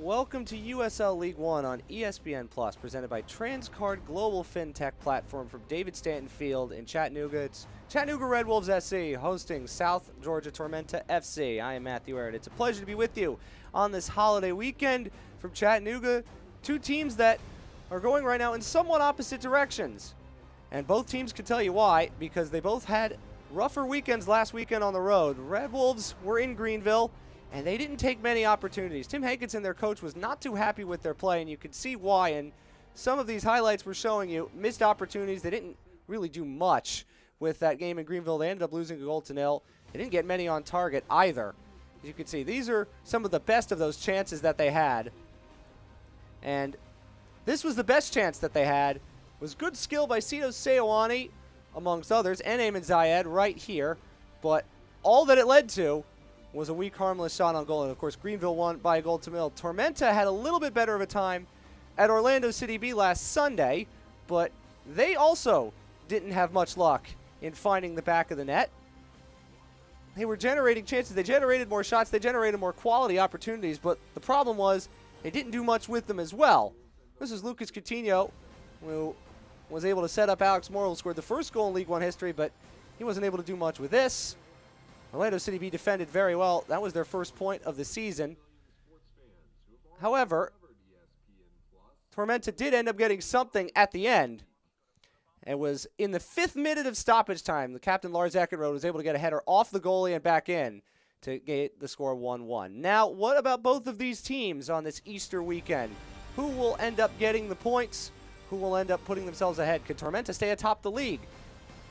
Welcome to USL League One on ESPN Plus, presented by Transcard Global FinTech Platform from David Stanton Field in Chattanooga. It's Chattanooga Red Wolves SC hosting South Georgia Tormenta FC. I am Matthew Arrett. It's a pleasure to be with you on this holiday weekend from Chattanooga. Two teams that are going right now in somewhat opposite directions. And both teams can tell you why, because they both had rougher weekends last weekend on the road. Red Wolves were in Greenville, and they didn't take many opportunities. Tim Hankinson, their coach, was not too happy with their play, and you could see why. And some of these highlights were showing you missed opportunities. They didn't really do much with that game in Greenville. They ended up losing a goal to nil. They didn't get many on target either. As you can see, these are some of the best of those chances that they had. And this was the best chance that they had. It was good skill by Cito Seoane, amongst others, and Eamon Zayed right here. But all that it led to was a weak, harmless shot on goal. And, of course, Greenville won by a goal to nil. Tormenta had a little bit better of a time at Orlando City B last Sunday, but they also didn't have much luck in finding the back of the net. They were generating chances. They generated more shots. They generated more quality opportunities, but the problem was they didn't do much with them as well. This is Lucas Coutinho, who was able to set up Alex Morrill, who scored the first goal in League One history, but he wasn't able to do much with this. Orlando City B defended very well. That was their first point of the season. However, Tormenta did end up getting something at the end. It was in the 5th minute of stoppage time. The captain, Lars Eckenrode, was able to get a header off the goalie and back in to get the score 1-1. Now, what about both of these teams on this Easter weekend? Who will end up getting the points? Who will end up putting themselves ahead? Could Tormenta stay atop the league?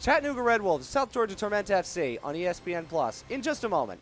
Chattanooga Red Wolves, South Georgia Tormenta FC on ESPN Plus in just a moment.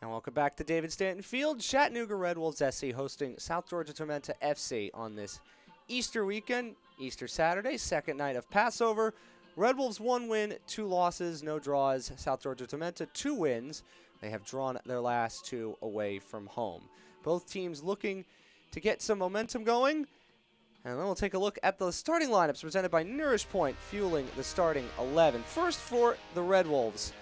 And welcome back to David Stanton Field. Chattanooga Red Wolves SC hosting South Georgia Tormenta FC on this Easter weekend, Easter Saturday, second night of Passover. Red Wolves 1 win, 2 losses, no draws. South Georgia Tormenta 2 wins. They have drawn their last 2 away from home. Both teams looking to get some momentum going. And then we'll take a look at the starting lineups presented by Nourish Point, fueling the starting 11. First for the Red Wolves.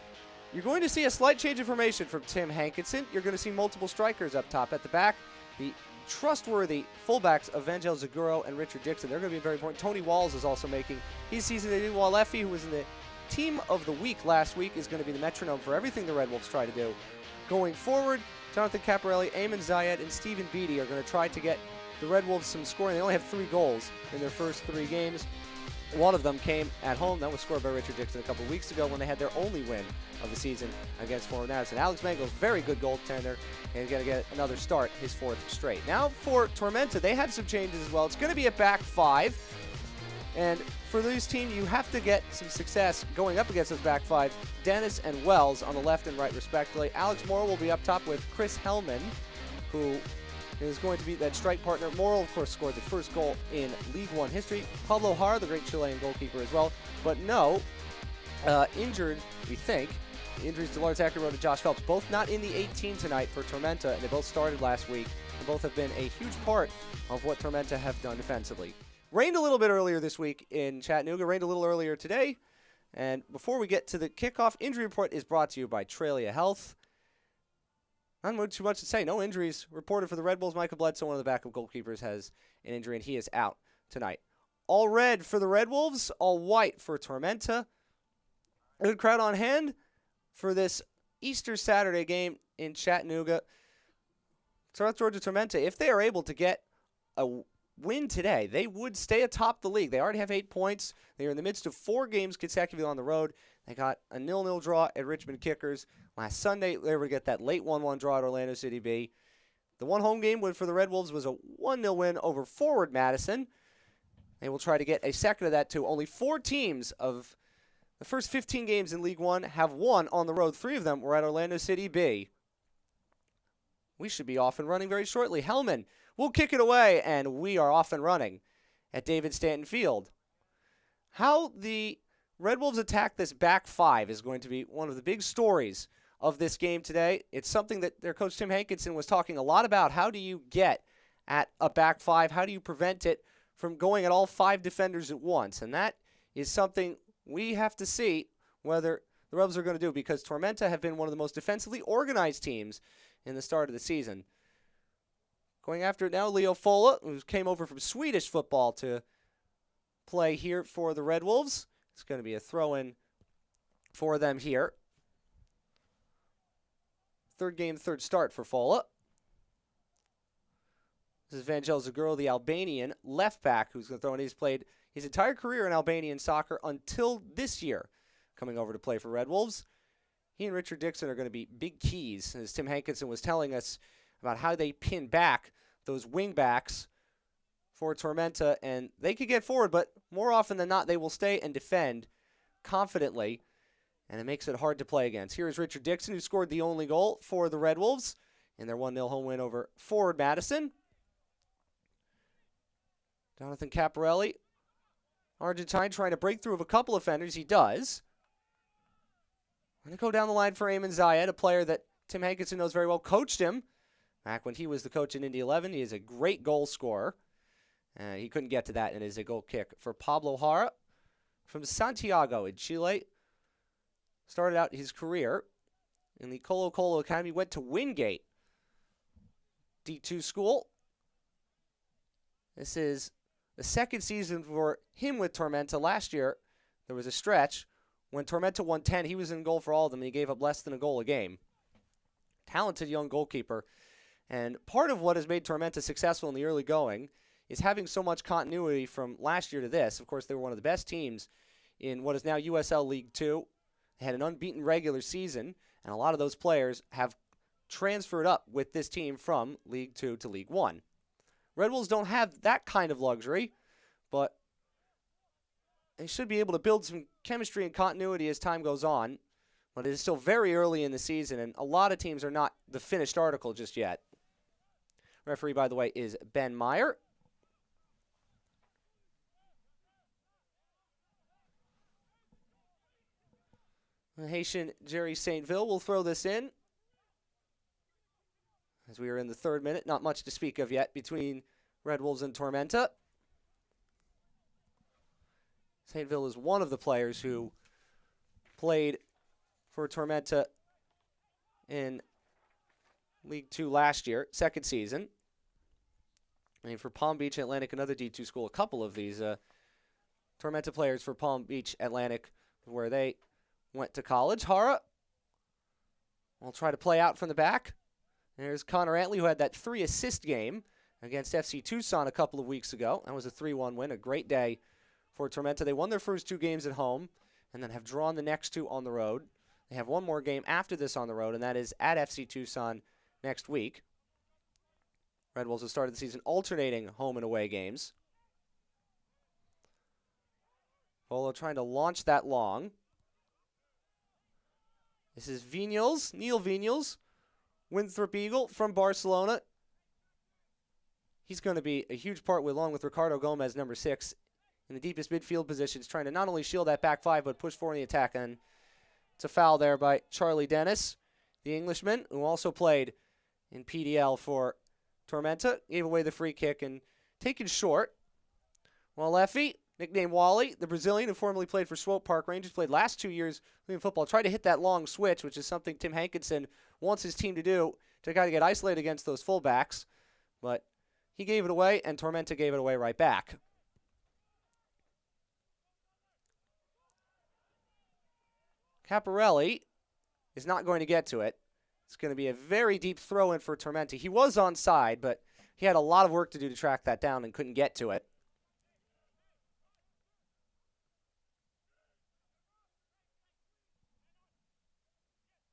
You're going to see a slight change in formation from Tim Hankinson. You're going to see multiple strikers up top. At the back, the trustworthy fullbacks of Vangel Zaguro and Richard Dixon. They're going to be very important. Tony Walls is also making his season debut, while Leffy, who was in the team of the week last week, is going to be the metronome for everything the Red Wolves try to do. Going forward, Jonathan Caparelli, Eamon Zayed, and Stephen Beattie are going to try to get the Red Wolves some scoring. They only have 3 goals in their first 3 games. One of them came at home. That was scored by Richard Dixon a couple weeks ago when they had their only win of the season against Fort Madison. Alex Mango's very good goaltender, and he's going to get another start, his 4th straight. Now for Tormenta, they had some changes as well. It's going to be a back 5, and for this team, you have to get some success going up against those back 5. Dennis and Wells on the left and right, respectively. Alex Morrill will be up top with Chris Hellman, who is going to be that strike partner. Morrill, of course, scored the first goal in League One history. Pablo Har, the great Chilean goalkeeper as well. But no, injured, we think. Injuries to Lars Eckenrode and Josh Phelps, both not in the 18 tonight for Tormenta, and they both started last week, and both have been a huge part of what Tormenta have done defensively. Rained a little bit earlier this week in Chattanooga, rained a little earlier today. And before we get to the kickoff, injury report is brought to you by Tralia Health. Not too much to say. No injuries reported for the Red Bulls. Michael Bledsoe, one of the backup goalkeepers, has an injury, and he is out tonight. All red for the Red Wolves, all white for Tormenta. Good crowd on hand for this Easter Saturday game in Chattanooga. South Georgia Tormenta, if they are able to get a win today, they would stay atop the league. They already have 8 points. They are in the midst of 4 games consecutively on the road. They got a 0-0 draw at Richmond Kickers. Last Sunday, they were able to get that late 1-1 draw at Orlando City B. The one home game win for the Red Wolves was a 1-0 win over Forward Madison. They will try to get a second of that, too. Only 4 teams of the first 15 games in League One have won on the road. 3 of them were at Orlando City B. We should be off and running very shortly. Hellman will kick it away, and we are off and running at David Stanton Field. How the Red Wolves attack this back 5 is going to be one of the big stories of this game today. It's something that their coach Tim Hankinson was talking a lot about. How do you get at a back 5? How do you prevent it from going at all 5 defenders at once? And that is something we have to see whether the Rebels are going to do, because Tormenta have been one of the most defensively organized teams in the start of the season. Going after it now, Leo Fola, who came over from Swedish football to play here for the Red Wolves. It's going to be a throw-in for them here. Third game, third start for Fola. This is Vangel Zaguro, the Albanian left back, who's going to throw in. He's played his entire career in Albanian soccer until this year, coming over to play for Red Wolves. He and Richard Dixon are going to be big keys, as Tim Hankinson was telling us about how they pin back those wing backs for Tormenta, and they could get forward, but more often than not, they will stay and defend confidently, and it makes it hard to play against. Here is Richard Dixon, who scored the only goal for the Red Wolves in their 1-0 home win over Forward Madison. Jonathan Caparelli, Argentine, trying to break through of a couple of defenders. He does. I'm going to go down the line for Eamon Zayed, a player that Tim Hankinson knows very well, coached him back when he was the coach in Indy 11. He is a great goal scorer. He couldn't get to that, and it is a goal kick for Pablo Jara from Santiago in Chile. Started out his career in the Colo Colo Academy, went to Wingate D2 school. This is the second season for him with Tormenta. Last year, there was a stretch when Tormenta won 10. He was in goal for all of them, and he gave up less than a goal a game. Talented young goalkeeper. And part of what has made Tormenta successful in the early going is having so much continuity from last year to this. Of course, they were one of the best teams in what is now USL League 2. They had an unbeaten regular season, and a lot of those players have transferred up with this team from League 2 to League 1. Red Wolves don't have that kind of luxury, but they should be able to build some chemistry and continuity as time goes on. But it is still very early in the season, and a lot of teams are not the finished article just yet. Referee, by the way, is Ben Meyer. The Haitian Jerry Saintville will throw this in, as we are in the 3rd minute. Not much to speak of yet between Red Wolves and Tormenta. Saintville is one of the players who played for Tormenta in League 2 last year, second season. And for Palm Beach Atlantic, another D2 school, a couple of these Tormenta players for Palm Beach Atlantic, where they went to college. Hara will try to play out from the back. There's Connor Antley, who had that 3-assist game against FC Tucson a couple of weeks ago. That was a 3-1 win, a great day for Tormenta. They won their first 2 games at home and then have drawn the next 2 on the road. They have one more game after this on the road, and that is at FC Tucson next week. Red Wolves have started the season alternating home and away games. Polo trying to launch that long. This is Vinyals, Neil Vinyals, Winthrop Eagle from Barcelona. He's going to be a huge part, along with Ricardo Gomez, number 6, in the deepest midfield positions, trying to not only shield that back 5, but push forward in the attack. And it's a foul there by Charlie Dennis, the Englishman, who also played in PDL for Tormenta. Gave away the free kick and taken short. Well, Leffy nicknamed Wally, the Brazilian who formerly played for Swope Park Rangers, played last 2 years in football, tried to hit that long switch, which is something Tim Hankinson wants his team to do to kind of get isolated against those fullbacks. But he gave it away, and Tormenta gave it away right back. Caparelli is not going to get to it. It's going to be a very deep throw in for Tormenta. He was onside, but he had a lot of work to do to track that down and couldn't get to it.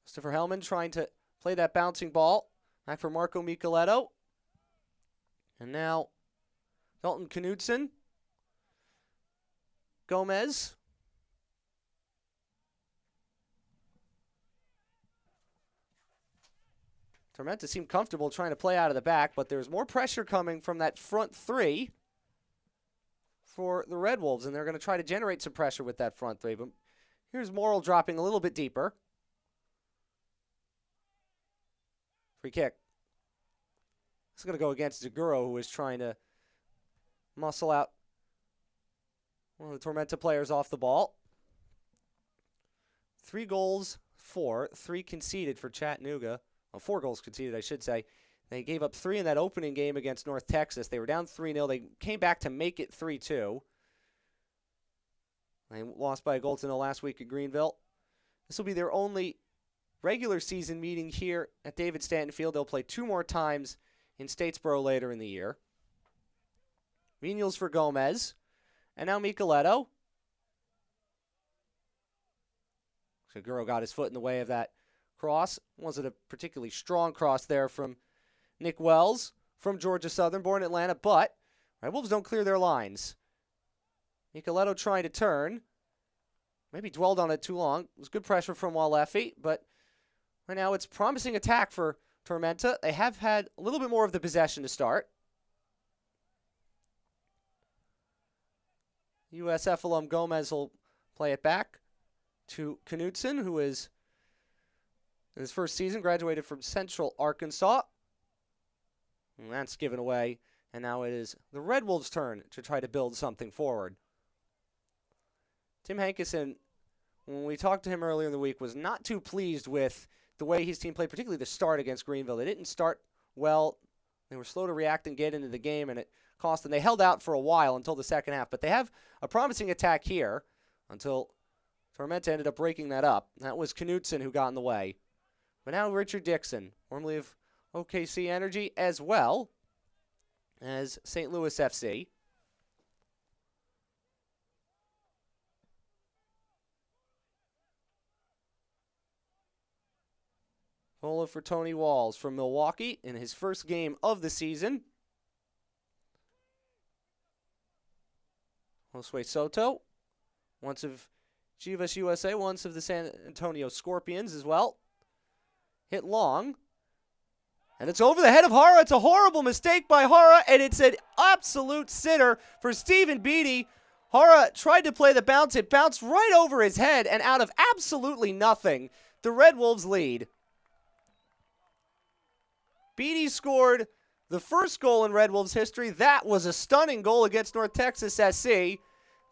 Christopher Hellman trying to play that bouncing ball. Back for Marco Micheletto. And now Dalton Knudsen. Gomez. Tormenta seemed comfortable trying to play out of the back, but there's more pressure coming from that front three for the Red Wolves, and they're going to try to generate some pressure with that front three. But here's Morrill dropping a little bit deeper. Free kick. This is going to go against Zaguro, who is trying to muscle out one of the Tormenta players off the ball. 3 goals for, 3 conceded for Chattanooga. Well, 4 goals conceded, I should say. They gave up 3 in that opening game against North Texas. They were down 3-0. They came back to make it 3-2. They lost by a goal to 0 last week at Greenville. This will be their only regular season meeting here at David Stanton Field. They'll play 2 more times in Statesboro later in the year. Menials for Gomez. And now Micheletto. Seguro got his foot in the way of that cross. Wasn't a particularly strong cross there from Nick Wells from Georgia Southern, born in Atlanta, but Red Wolves don't clear their lines. Micheletto trying to turn. Maybe dwelled on it too long. It was good pressure from Walefi, but right now it's promising attack for Tormenta. They have had a little bit more of the possession to start. USF alum Gomez will play it back to Knudsen, who is in his first season, graduated from Central Arkansas. And that's given away, and now it is the Red Wolves' turn to try to build something forward. Tim Hankinson, when we talked to him earlier in the week, was not too pleased with the way his team played, particularly the start against Greenville. They didn't start well. They were slow to react and get into the game, and it cost them. They held out for a while until the second half, but they have a promising attack here until Tormenta ended up breaking that up. That was Knudsen who got in the way. But now Richard Dixon, formerly of OKC Energy, as well as St. Louis FC. Goal for Tony Walls from Milwaukee in his first game of the season. Josue Soto, once of Chivas USA, once of the San Antonio Scorpions as well. Hit long. And it's over the head of Hara. It's a horrible mistake by Hara, and it's an absolute sitter for Stephen Beatty. Hara tried to play the bounce. It bounced right over his head, and out of absolutely nothing, the Red Wolves lead. Beatty scored the first goal in Red Wolves history. That was a stunning goal against North Texas SC.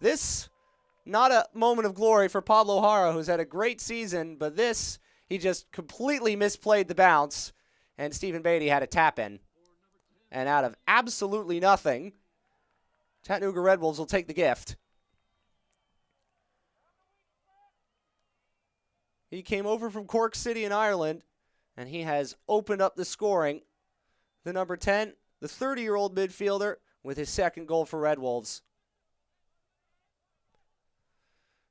This, not a moment of glory for Pablo Hara, who's had a great season, but this, he just completely misplayed the bounce, and Stephen Beatty had a tap in. And out of absolutely nothing, Chattanooga Red Wolves will take the gift. He came over from Cork City in Ireland, and he has opened up the scoring. The number 10, the 30-year-old midfielder, with his second goal for Red Wolves.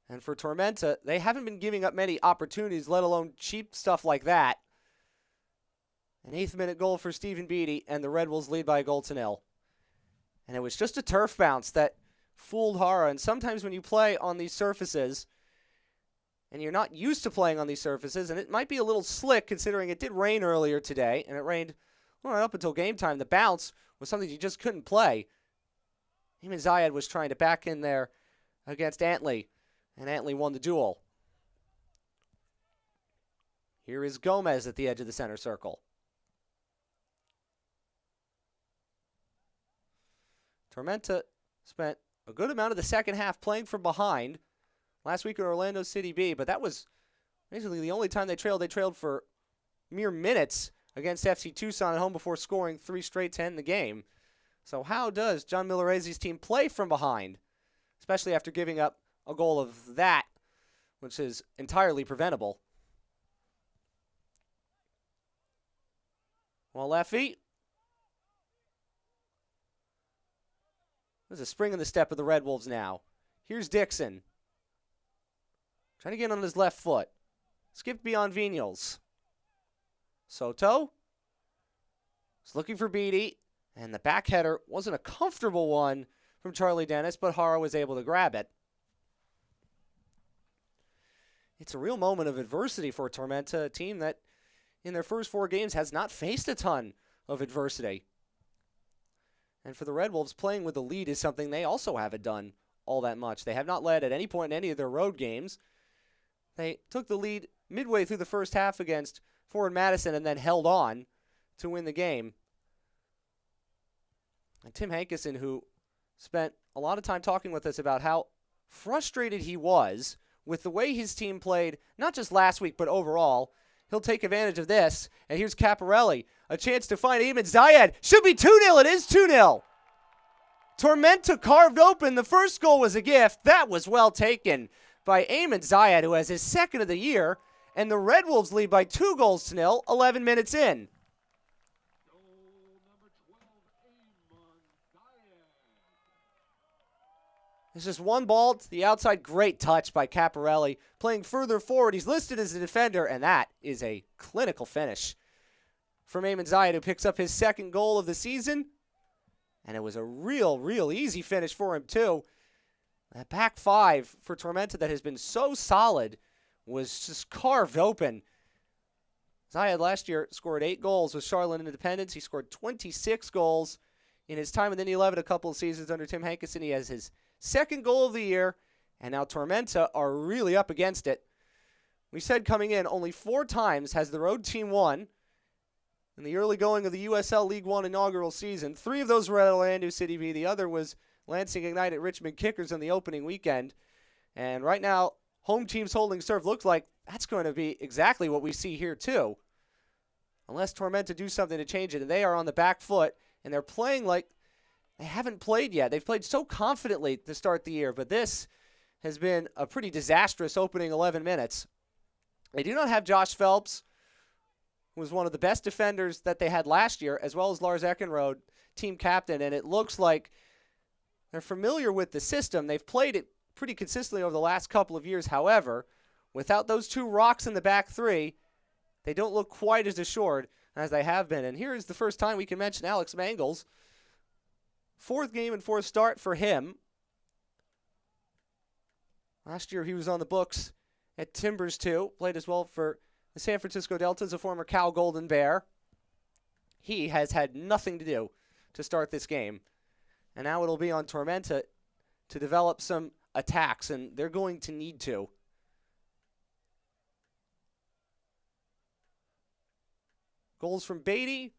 And for Tormenta, they haven't been giving up many opportunities, let alone cheap stuff like that. An 8th-minute goal for Stephen Beatty, and the Red Wolves lead by a goal to 0. And it was just a turf bounce that fooled Hara. And sometimes when you play on these surfaces, and you're not used to playing on these surfaces, and it might be a little slick considering it did rain earlier today, and it rained up until game time. The bounce was something you just couldn't play. Eamon Zayed was trying to back in there against Antley, and Antley won the duel. Here is Gomez at the edge of the center circle. Tormenta spent a good amount of the second half playing from behind. Last week at Orlando City B, but that was basically the only time they trailed. They trailed for mere minutes against FC Tucson at home before scoring 3 straight to end the game. So how does John Milarese's team play from behind, especially after giving up a goal of that, which is entirely preventable? Well, Leffy. There's a spring in the step of the Red Wolves now. Here's Dixon. Trying to get on his left foot. Skipped beyond Vinyals. Soto is looking for Beatty. And the back header wasn't a comfortable one from Charlie Dennis, but Hara was able to grab it. It's a real moment of adversity for Tormenta, a team that in their first 4 games has not faced a ton of adversity. And for the Red Wolves, playing with the lead is something they also haven't done all that much. They have not led at any point in any of their road games. They took the lead midway through the first half against Forward Madison and then held on to win the game. And Tim Hankerson, who spent a lot of time talking with us about how frustrated he was with the way his team played, not just last week, but overall, he'll take advantage of this. And here's Caparelli, a chance to find Eamon Zayed. Should be 2-0. It is 2-0. Tormenta carved open. The first goal was a gift. That was well taken by Eamon Zayed, who has his second of the year. And the Red Wolves lead by 2-0, 11 minutes in. It's just one ball to the outside. Great touch by Caparelli. Playing further forward. He's listed as a defender, and that is a clinical finish from Eamon Zayed, who picks up his second goal of the season. And it was a real easy finish for him, too. That back 5 for Tormenta that has been so solid was just carved open. Zayed last year scored 8 goals with Charlotte Independence. He scored 26 goals in his time in the 11 a couple of seasons under Tim Hankerson. He has his second goal of the year, and now Tormenta are really up against it. We said coming in, only 4 times has the road team won in the early going of the USL League One inaugural season. 3 of those were at Orlando City B. The other was Lansing Ignite at Richmond Kickers on the opening weekend. And right now, home team's holding serve looks like that's going to be exactly what we see here too. Unless Tormenta do something to change it, and they are on the back foot, and they're playing like they haven't played yet. They've played so confidently to start the year, but this has been a pretty disastrous opening 11 minutes. They do not have Josh Phelps, who was one of the best defenders that they had last year, as well as Lars Eckenrode, team captain, and it looks like they're familiar with the system. They've played it pretty consistently over the last couple of years. However, without those 2 rocks in the back 3, they don't look quite as assured as they have been. And here is the first time we can mention Alex Mangels. 4th game and 4th start for him. Last year he was on the books at Timbers too. Played as well for the San Francisco Deltas, a former Cal Golden Bear. He has had nothing to do to start this game. And now it'll be on Tormenta to develop some attacks, and they're going to need to. Goals from Beatty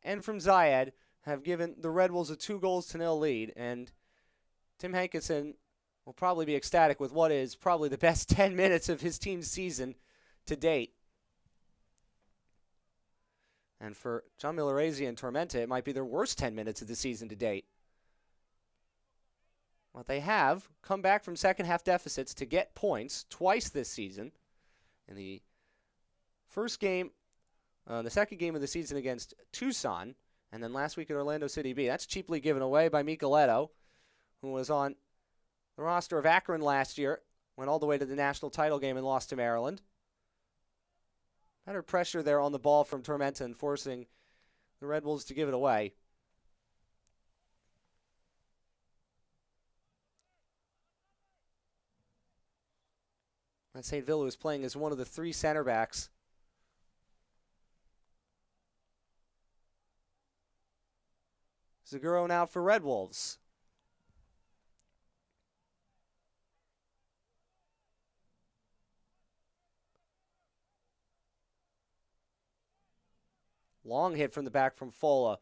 and from Zayed have given the Red Wolves a 2-0 lead, and Tim Hankerson will probably be ecstatic with what is probably the best 10 minutes of his team's season to date. And for John Milarese and Tormenta, it might be their worst 10 minutes of the season to date. But they have come back from second-half deficits to get points twice this season. In the first game, the second game of the season against Tucson, and then last week at Orlando City B. That's cheaply given away by Micheletto, who was on the roster of Akron last year, went all the way to the national title game and lost to Maryland. Better pressure there on the ball from Tormenta and forcing the Red Wolves to give it away. And St. Villa is playing as one of the 3 center backs. Zaguro now for Red Wolves. Long hit from the back from Fola.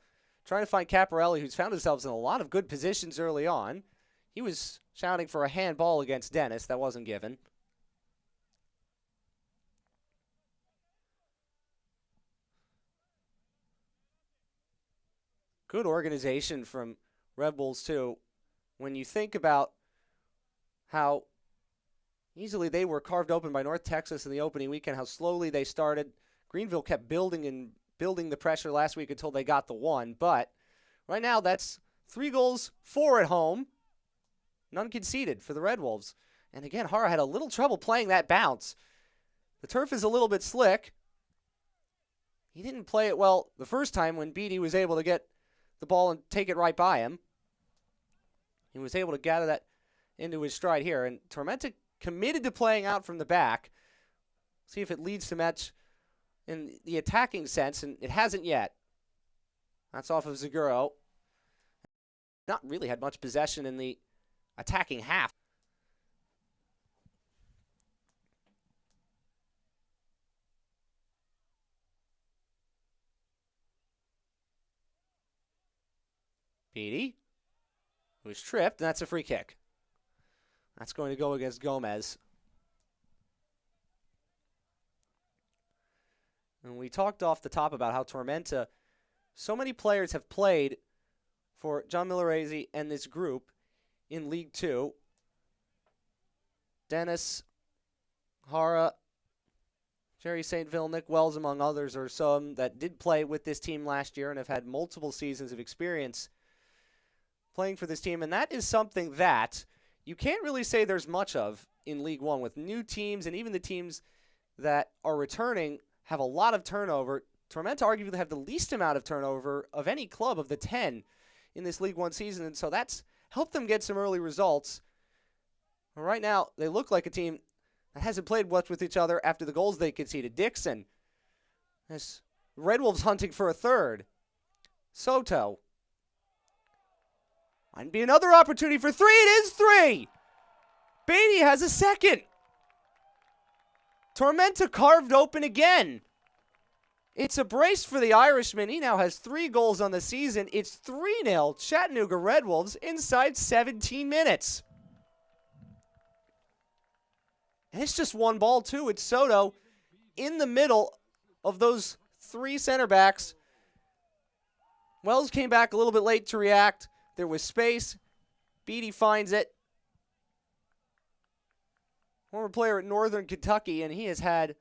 Trying to find Caparelli, who's found himself in a lot of good positions early on. He was shouting for a handball against Dennis. That wasn't given. Good organization from Red Bulls, too. When you think about how easily they were carved open by North Texas in the opening weekend, how slowly they started. Greenville kept building the pressure last week until they got the one. But right now, that's 3 goals, 4 at home. None conceded for the Red Wolves. And again, Hara had a little trouble playing that bounce. The turf is a little bit slick. He didn't play it well the first time when Beatty was able to get the ball and take it right by him. He was able to gather that into his stride here. And Tormenta committed to playing out from the back. See if it leads to match in the attacking sense, and it hasn't yet. That's off of Zaguro. Not really had much possession in the attacking half. Beatty, who was tripped, and that's a free kick. That's going to go against Gomez. And we talked off the top about how Tormenta, so many players have played for John Millerese and this group in League 2. Dennis, Hara, Jerry St. Vil, Nick Wells, among others, are some that did play with this team last year and have had multiple seasons of experience playing for this team. And that is something that you can't really say there's much of in League 1 with new teams, and even the teams that are returning have a lot of turnover. Tormenta arguably have the least amount of turnover of any club of the 10 in this League 1 season, and so that's helped them get some early results. Well, right now, they look like a team that hasn't played much with each other after the goals they conceded. Dixon, this Red Wolves hunting for a third. Soto. Might be another opportunity for 3. It is 3. Beatty has a second. Tormenta carved open again. It's a brace for the Irishman. He now has 3 goals on the season. It's 3-0 Chattanooga Red Wolves inside 17 minutes. And it's just one ball, too. It's Soto in the middle of those 3 center backs. Wells came back a little bit late to react. There was space. Beatty finds it. Former player at Northern Kentucky, and he has had,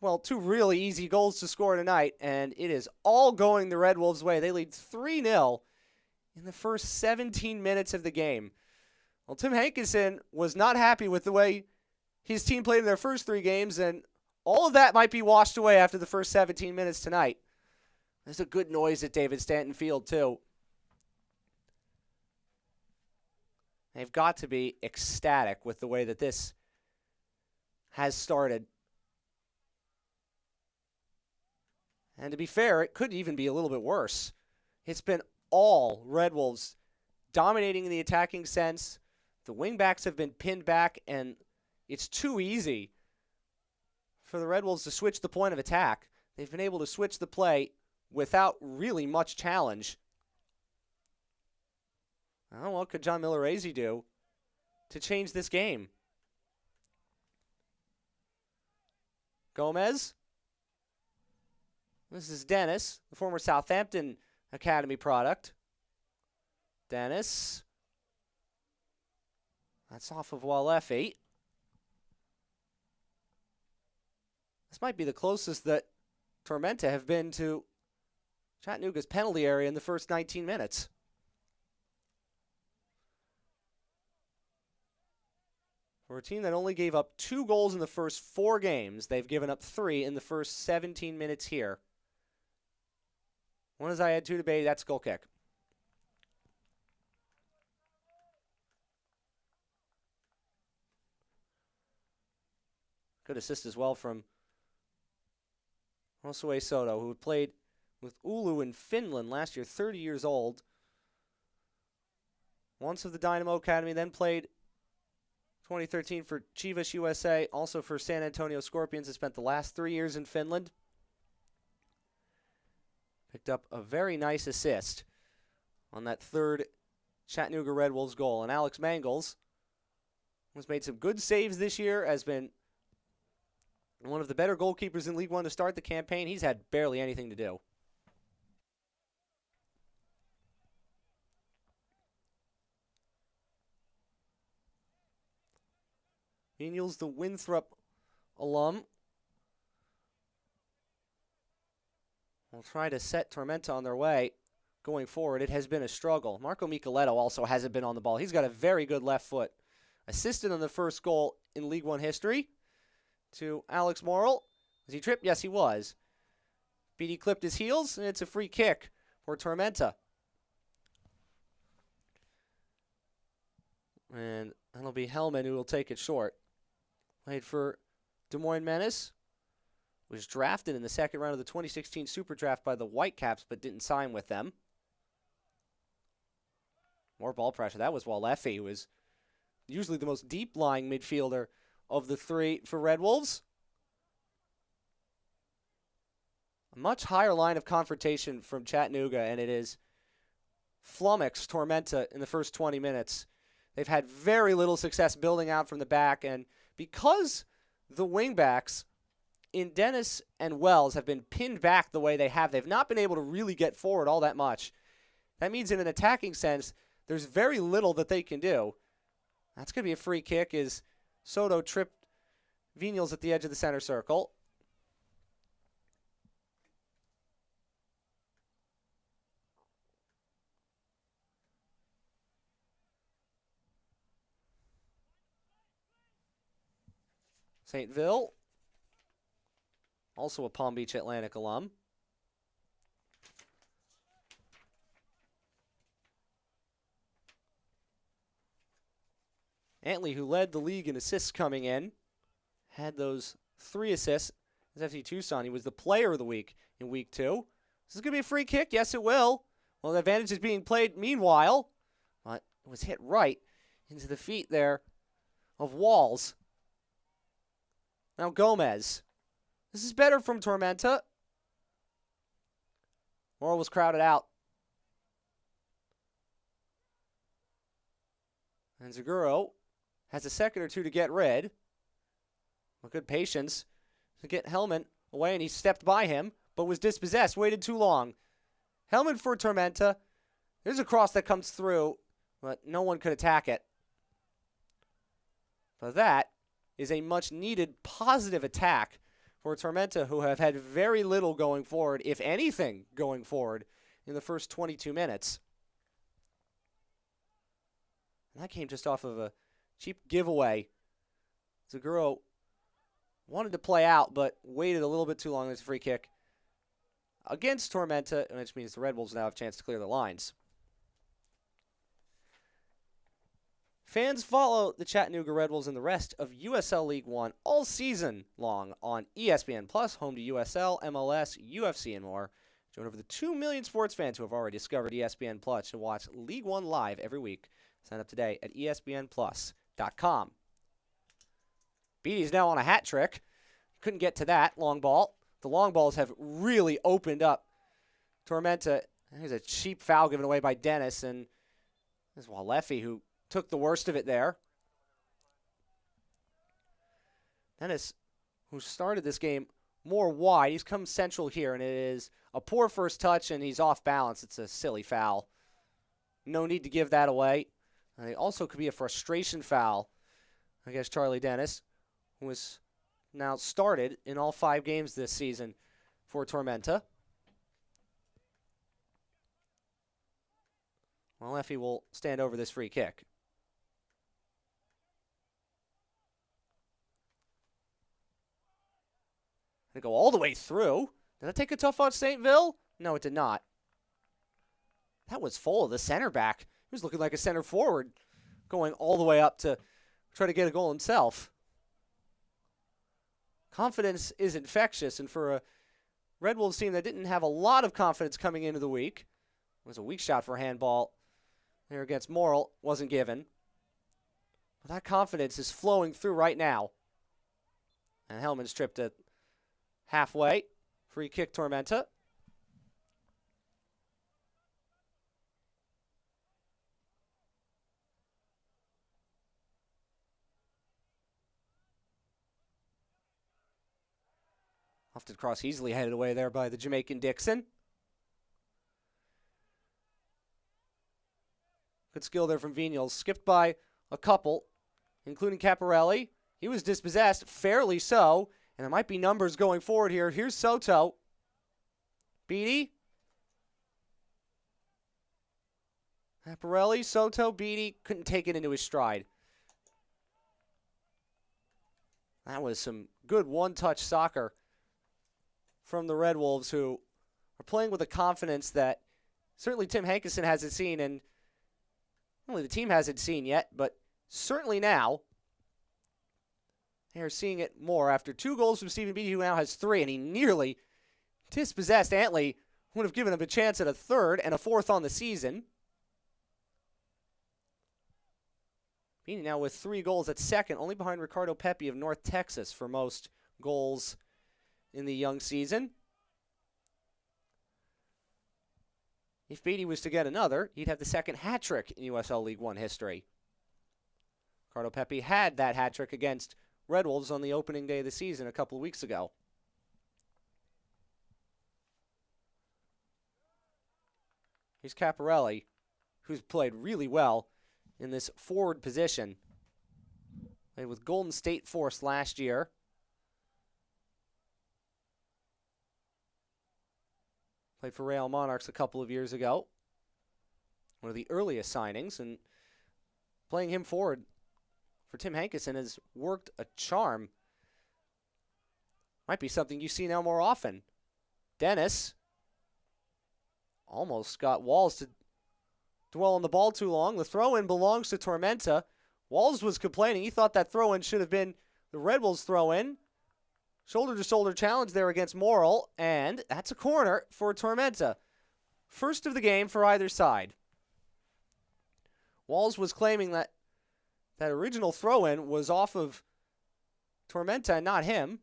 well, 2 really easy goals to score tonight, and it is all going the Red Wolves' way. They lead 3-0 in the first 17 minutes of the game. Well, Tim Hankinson was not happy with the way his team played in their first 3 games, and all of that might be washed away after the first 17 minutes tonight. There's a good noise at David Stanton Field, too. They've got to be ecstatic with the way that this has started. And to be fair, it could even be a little bit worse. It's been all Red Wolves dominating in the attacking sense. The wingbacks have been pinned back, and it's too easy for the Red Wolves to switch the point of attack. They've been able to switch the play without really much challenge. Well, what could John Millerese do to change this game? Gomez. This is Dennis, the former Southampton Academy product. Dennis. That's off of Walefi. This might be the closest that Tormenta have been to Chattanooga's penalty area in the first 19 minutes. For a team that only gave up 2 goals in the first 4 games, they've given up 3 in the first 17 minutes here. One as I add 2 to Beatty, that's goal kick. Good assist as well from Josue Soto, who played with Oulu in Finland last year, 30 years old. Once of the Dynamo Academy, then played 2013 for Chivas USA, also for San Antonio Scorpions. Has spent the last 3 years in Finland. Picked up a very nice assist on that third Chattanooga Red Wolves goal. And Alex Mangels has made some good saves this year, has been one of the better goalkeepers in League One to start the campaign. He's had barely anything to do. Venials, the Winthrop alum, will try to set Tormenta on their way going forward. It has been a struggle. Marco Micheletto also hasn't been on the ball. He's got a very good left foot. Assisted on the first goal in League One history to Alex Morrill. Was he tripped? Yes, he was. Beatty clipped his heels, and it's a free kick for Tormenta. And that'll be Hellman who will take it short. Played for Des Moines Menace. Was drafted in the second round of the 2016 Super Draft by the Whitecaps, but didn't sign with them. More ball pressure. That was Walefi, who was usually the most deep-lying midfielder of the three for Red Wolves. A much higher line of confrontation from Chattanooga, and it is flummoxed Tormenta in the first 20 minutes. They've had very little success building out from the back, and because the wingbacks in Dennis and Wells have been pinned back the way they have, they've not been able to really get forward all that much. That means in an attacking sense, there's very little that they can do. That's going to be a free kick as Soto tripped Venials at the edge of the center circle. St. Ville, also a Palm Beach Atlantic alum. Antley, who led the league in assists coming in, had those 3 assists. As FC Tucson, he was the player of the week in week 2. This is going to be a free kick. Yes, it will. Well, the advantage is being played meanwhile. But it was hit right into the feet there of Walls. Now Gomez. This is better from Tormenta. Morrill was crowded out. And Zaguro has a second or two to get rid. Well, good patience to get Hellman away, and he stepped by him, but was dispossessed, waited too long. Hellman for Tormenta. There's a cross that comes through, but no one could attack it. But that is a much-needed positive attack for Tormenta, who have had very little going forward, if anything going forward, in the first 22 minutes. And that came just off of a cheap giveaway. Zaguro wanted to play out, but waited a little bit too long. It's a free kick against Tormenta, which means the Red Wolves now have a chance to clear the lines. Fans follow the Chattanooga Red Wolves and the rest of USL League One all season long on ESPN Plus, home to USL, MLS, UFC, and more. Join over the 2 million sports fans who have already discovered ESPN Plus to watch League One live every week. Sign up today at espnplus.com. Beatty's now on a hat trick. Couldn't get to that long ball. The long balls have really opened up Tormenta. There's a cheap foul given away by Dennis, and there's Walefi who took the worst of it there. Dennis, who started this game more wide, he's come central here, and it is a poor first touch, and he's off balance. It's a silly foul. No need to give that away. And it also could be a frustration foul against Charlie Dennis, who has now started in all 5 games this season for Tormenta. Walefi will stand over this free kick. They go all the way through. Did that take a tough on St. Ville? No, it did not. That was full of the center back. He was looking like a center forward, going all the way up to try to get a goal himself. Confidence is infectious, and for a Red Wolves team that didn't have a lot of confidence coming into the week, it was a weak shot for handball there against Morrill, wasn't given. But that confidence is flowing through right now. And Hellman's tripped it halfway. Free kick Tormenta. Lofted cross easily headed away there by the Jamaican Dixon. Good skill there from Vinyals. Skipped by a couple, including Caparelli. He was dispossessed, fairly so, and there might be numbers going forward here. Here's Soto. Beatty. Caparelli, Soto, Beatty couldn't take it into his stride. That was some good one-touch soccer from the Red Wolves, who are playing with a confidence that certainly Tim Hankinson hasn't seen, and not only the team hasn't seen yet, but certainly now they are seeing it more. After 2 goals from Stephen Beatty, who now has 3, and he nearly dispossessed Antley, would have given him a chance at a 3rd and a 4th on the season. Beatty now with 3 goals at 2nd, only behind Ricardo Pepe of North Texas for most goals in the young season. If Beatty was to get another, he'd have the 2nd hat trick in USL League One history. Ricardo Pepe had that hat trick against Red Wolves on the opening day of the season a couple of weeks ago. Here's Caparelli, who's played really well in this forward position. Played with Golden State Force last year. Played for Real Monarchs a couple of years ago. One of the earliest signings, and playing him forward for Tim Hankinson has worked a charm. Might be something you see now more often. Dennis almost got Walls to dwell on the ball too long. The throw-in belongs to Tormenta. Walls was complaining. He thought that throw-in should have been the Red Wolves throw-in. Shoulder-to-shoulder challenge there against Morrill, and that's a corner for Tormenta. First of the game for either side. Walls was claiming that that original throw-in was off of Tormenta and not him.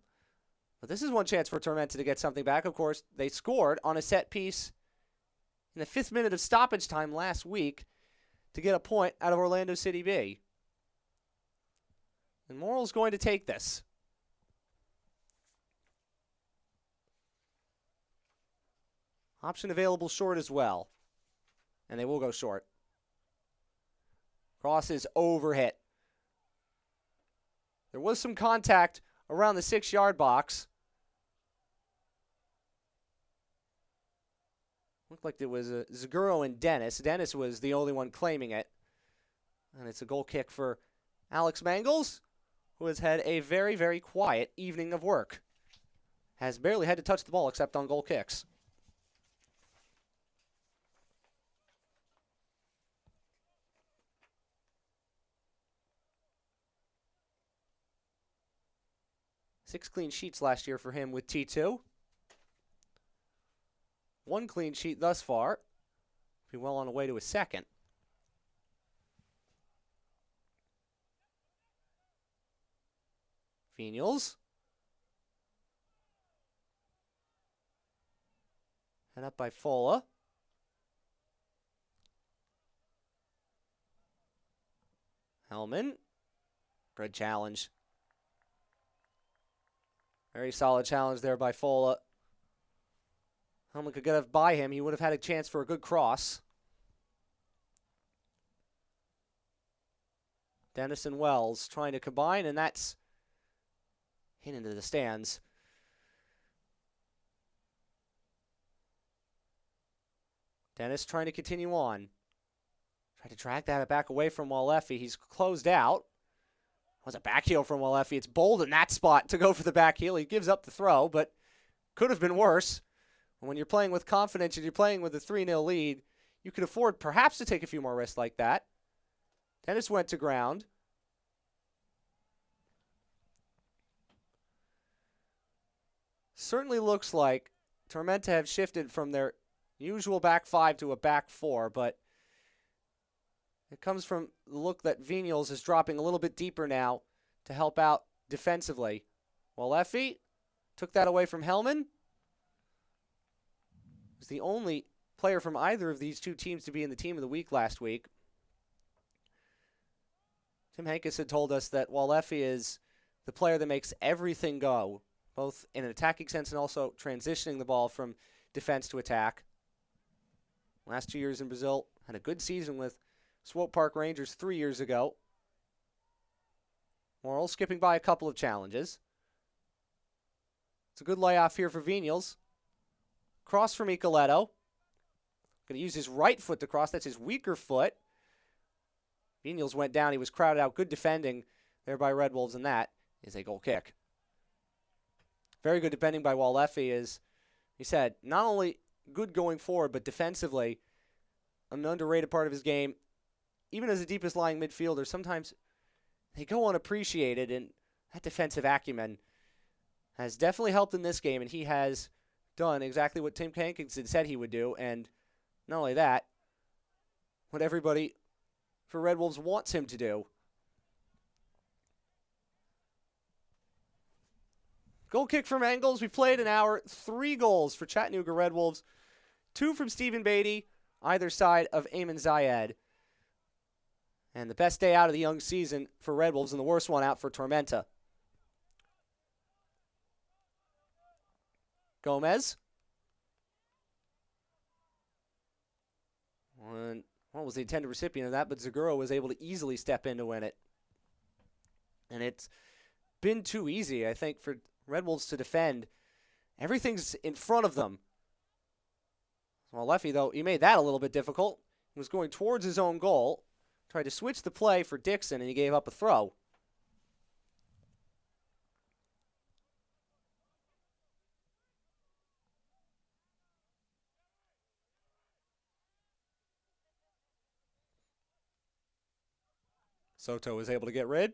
But this is one chance for Tormenta to get something back. Of course, they scored on a set piece in the 5th minute of stoppage time last week to get a point out of Orlando City B. And Morrill's going to take this. Option available short as well. And they will go short. Cross is overhit. There was some contact around the 6-yard box. Looked like there was a Zaguro and Dennis. Dennis was the only one claiming it. And it's a goal kick for Alex Mangles, who has had a very, very quiet evening of work. Has barely had to touch the ball except on goal kicks. Six clean sheets last year for him with T2. 1 clean sheet thus far. Be well on the way to a 2nd. Vinyals. Head up by Fola. Hellman. Good challenge. Very solid challenge there by Fola. Hellman could get by him. He would have had a chance for a good cross. Dennis and Wells trying to combine, and that's hit into the stands. Dennis trying to continue on. Tried to drag that back away from Walefi. He's closed out. Was a back heel from Walefi. It's bold in that spot to go for the back heel. He gives up the throw, but could have been worse. When you're playing with confidence and you're playing with a 3-0 lead, you could afford perhaps to take a few more risks like that. Dennis went to ground. Certainly looks like Tormenta have shifted from their usual back 5 to a back 4, but it comes from the look that Vinyals is dropping a little bit deeper now to help out defensively. Walefi took that away from Hellman. Was the only player from either of these two teams to be in the team of the week last week. Tim Hankus had told us that Walefi is the player that makes everything go both in an attacking sense and also transitioning the ball from defense to attack. Last 2 years in Brazil, had a good season with Swope Park Rangers 3 years ago. Morrill skipping by a couple of challenges. It's a good layoff here for Vigneault. Cross from Micheletto. Going to use his right foot to cross. That's his weaker foot. Vigneault went down. He was crowded out. Good defending there by Red Wolves, and that is a goal kick. Very good defending by Walefi, as he said, not only good going forward, but defensively, an underrated part of his game. Even as the deepest lying midfielder, sometimes they go unappreciated, and that defensive acumen has definitely helped in this game, and he has done exactly what Tim Hankinson said he would do, and not only that, what everybody for Red Wolves wants him to do. Goal kick from Engels. We played an hour. 3 goals for Chattanooga Red Wolves. 2 from Stephen Beatty, either side of Ayman Zayed. And the best day out of the young season for Red Wolves and the worst one out for Tormenta. Gomez. And what was the intended recipient of that, but Zaguro was able to easily step in to win it. And it's been too easy, I think, for Red Wolves to defend. Everything's in front of them. Well, Leffy, though, he made that a little bit difficult. He was going towards his own goal. Tried to switch the play for Dixon, and he gave up a throw. Soto was able to get rid.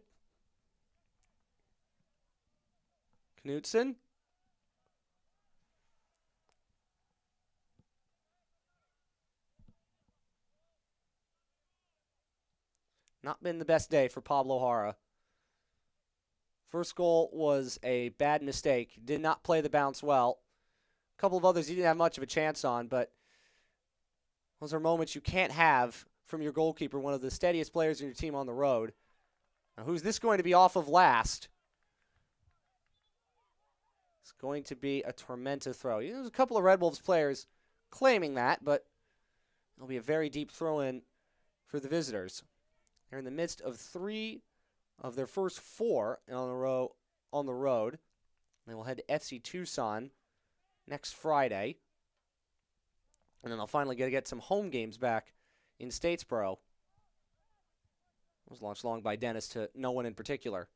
Knutson. Not been the best day for Pablo Jara. First goal was a bad mistake. Did not play the bounce well. A couple of others he didn't have much of a chance on, but those are moments you can't have from your goalkeeper, one of the steadiest players in your team on the road. Now, who's this going to be off of last? It's going to be a Tormenta throw. There's a couple of Red Wolves players claiming that, but it'll be a very deep throw-in for the visitors. They're in the midst of 3 of their first 4 on the road. They will head to FC Tucson next Friday. And then they'll finally get some home games back in Statesboro. It was launched along by Dennis to no one in particular.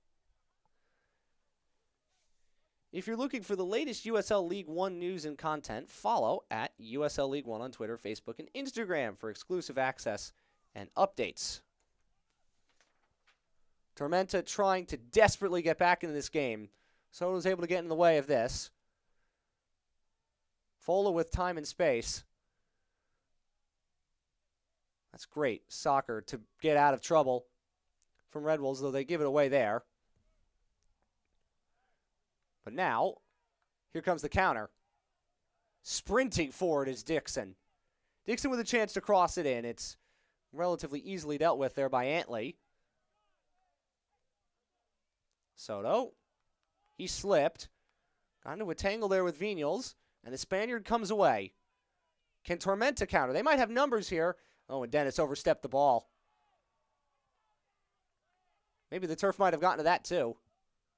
If you're looking for the latest USL League One news and content, follow at USL League One on Twitter, Facebook, and Instagram for exclusive access and updates. Tormenta trying to desperately get back into this game. Soto was able to get in the way of this. Fola with time and space. That's great soccer to get out of trouble from Red Wolves, though they give it away there. But now, here comes the counter. Sprinting forward is Dixon. Dixon with a chance to cross it in. It's relatively easily dealt with there by Antley. Soto. He slipped. Got into a tangle there with Vigneault, and the Spaniard comes away. Can Tormenta counter? They might have numbers here. Oh, and Dennis overstepped the ball. Maybe the turf might have gotten to that too.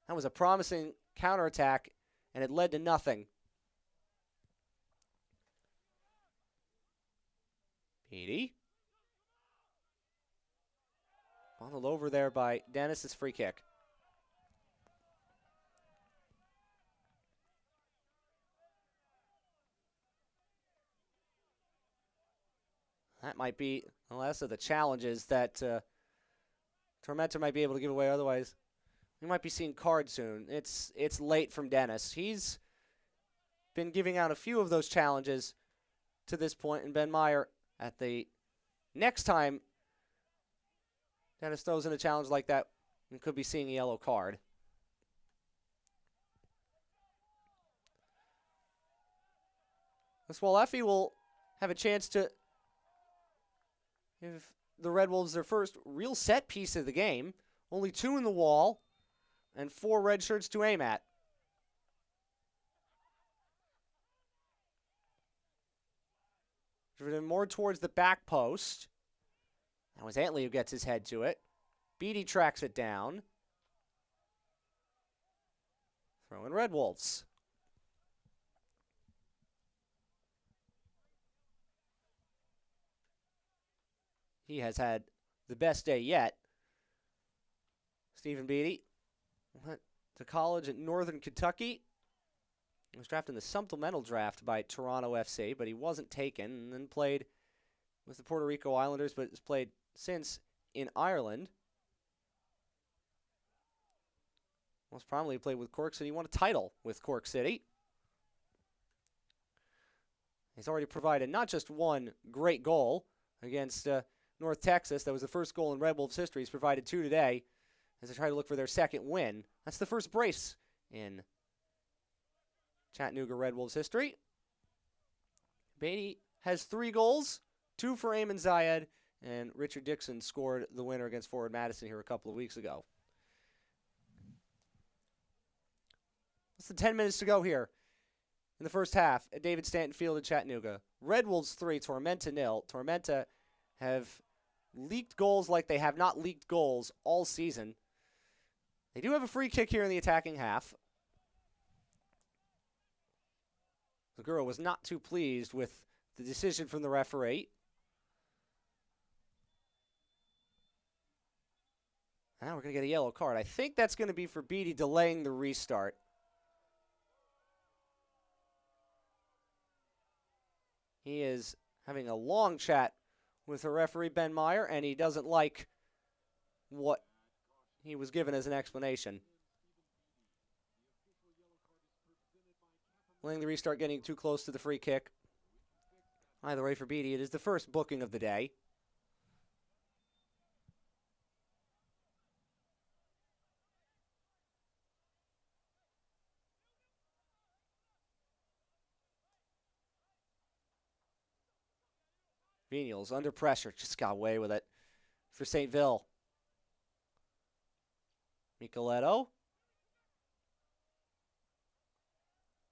That was a promising counterattack, and it led to nothing. Beatty. Bundled over there by Dennis's free kick. That might be the last of the challenges that Tormenta might be able to give away. Otherwise, we might be seeing cards soon. It's late from Dennis. He's been giving out a few of those challenges to this point, and Ben Meyer, at the next time Dennis throws in a challenge like that, we could be seeing a yellow card. Walefi will have a chance to give the Red Wolves their first real set piece of the game. Only 2 in the wall and 4 red shirts to aim at. driven more towards the back post. That was Antley who gets his head to it. Beatty tracks it down. Throw in Red Wolves. He has had the best day yet. Stephen Beatty went to college at Northern Kentucky. He was drafted in the supplemental draft by Toronto FC, but he wasn't taken, and then played with the Puerto Rico Islanders, but has played since in Ireland. Most prominently played with Cork City. He won a title with Cork City. He's already provided not just one great goal against North Texas. That was the first goal in Red Wolves history. He's provided 2 today as they try to look for their second win. That's the first brace in Chattanooga Red Wolves history. Beatty has 3 goals, 2 for Eamon Zayed, and Richard Dixon scored the winner against Forward Madison here a couple of weeks ago. Less than 10 minutes to go here in the first half at David Stanton Field in Chattanooga. Red Wolves 3, Tormenta 0. Tormenta have leaked goals like they have not leaked goals all season. They do have a free kick here in the attacking half. Segura was not too pleased with the decision from the referee. Now we're going to get a yellow card. I think that's going to be for Beatty delaying the restart. He is having a long chat with the referee, Ben Meyer, and he doesn't like what he was given as an explanation. Letting the restart, getting too close to the free kick. Either way for Beatty, it is the first booking of the day. Venials under pressure, just got away with it for St. Ville. Micheletto.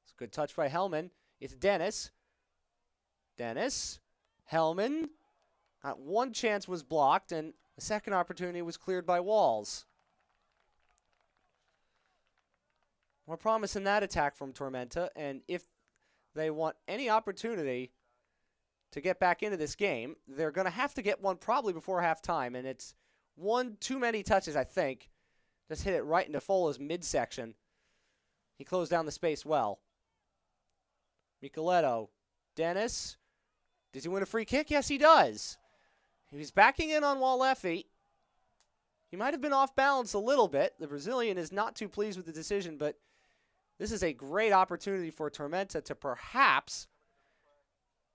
It's a good touch by Hellman. It's Dennis. Dennis. Hellman. One chance was blocked, and the second opportunity was cleared by Walls. More promise in that attack from Tormenta, and if they want any opportunity to get back into this game, they're going to have to get one probably before halftime, and it's one too many touches, I think. Just hit it right into Fola's midsection. He closed down the space well. Micheletto. Dennis. Does he win a free kick? Yes, he does. He's backing in on Walefi. He might have been off balance a little bit. The Brazilian is not too pleased with the decision, but this is a great opportunity for Tormenta to perhaps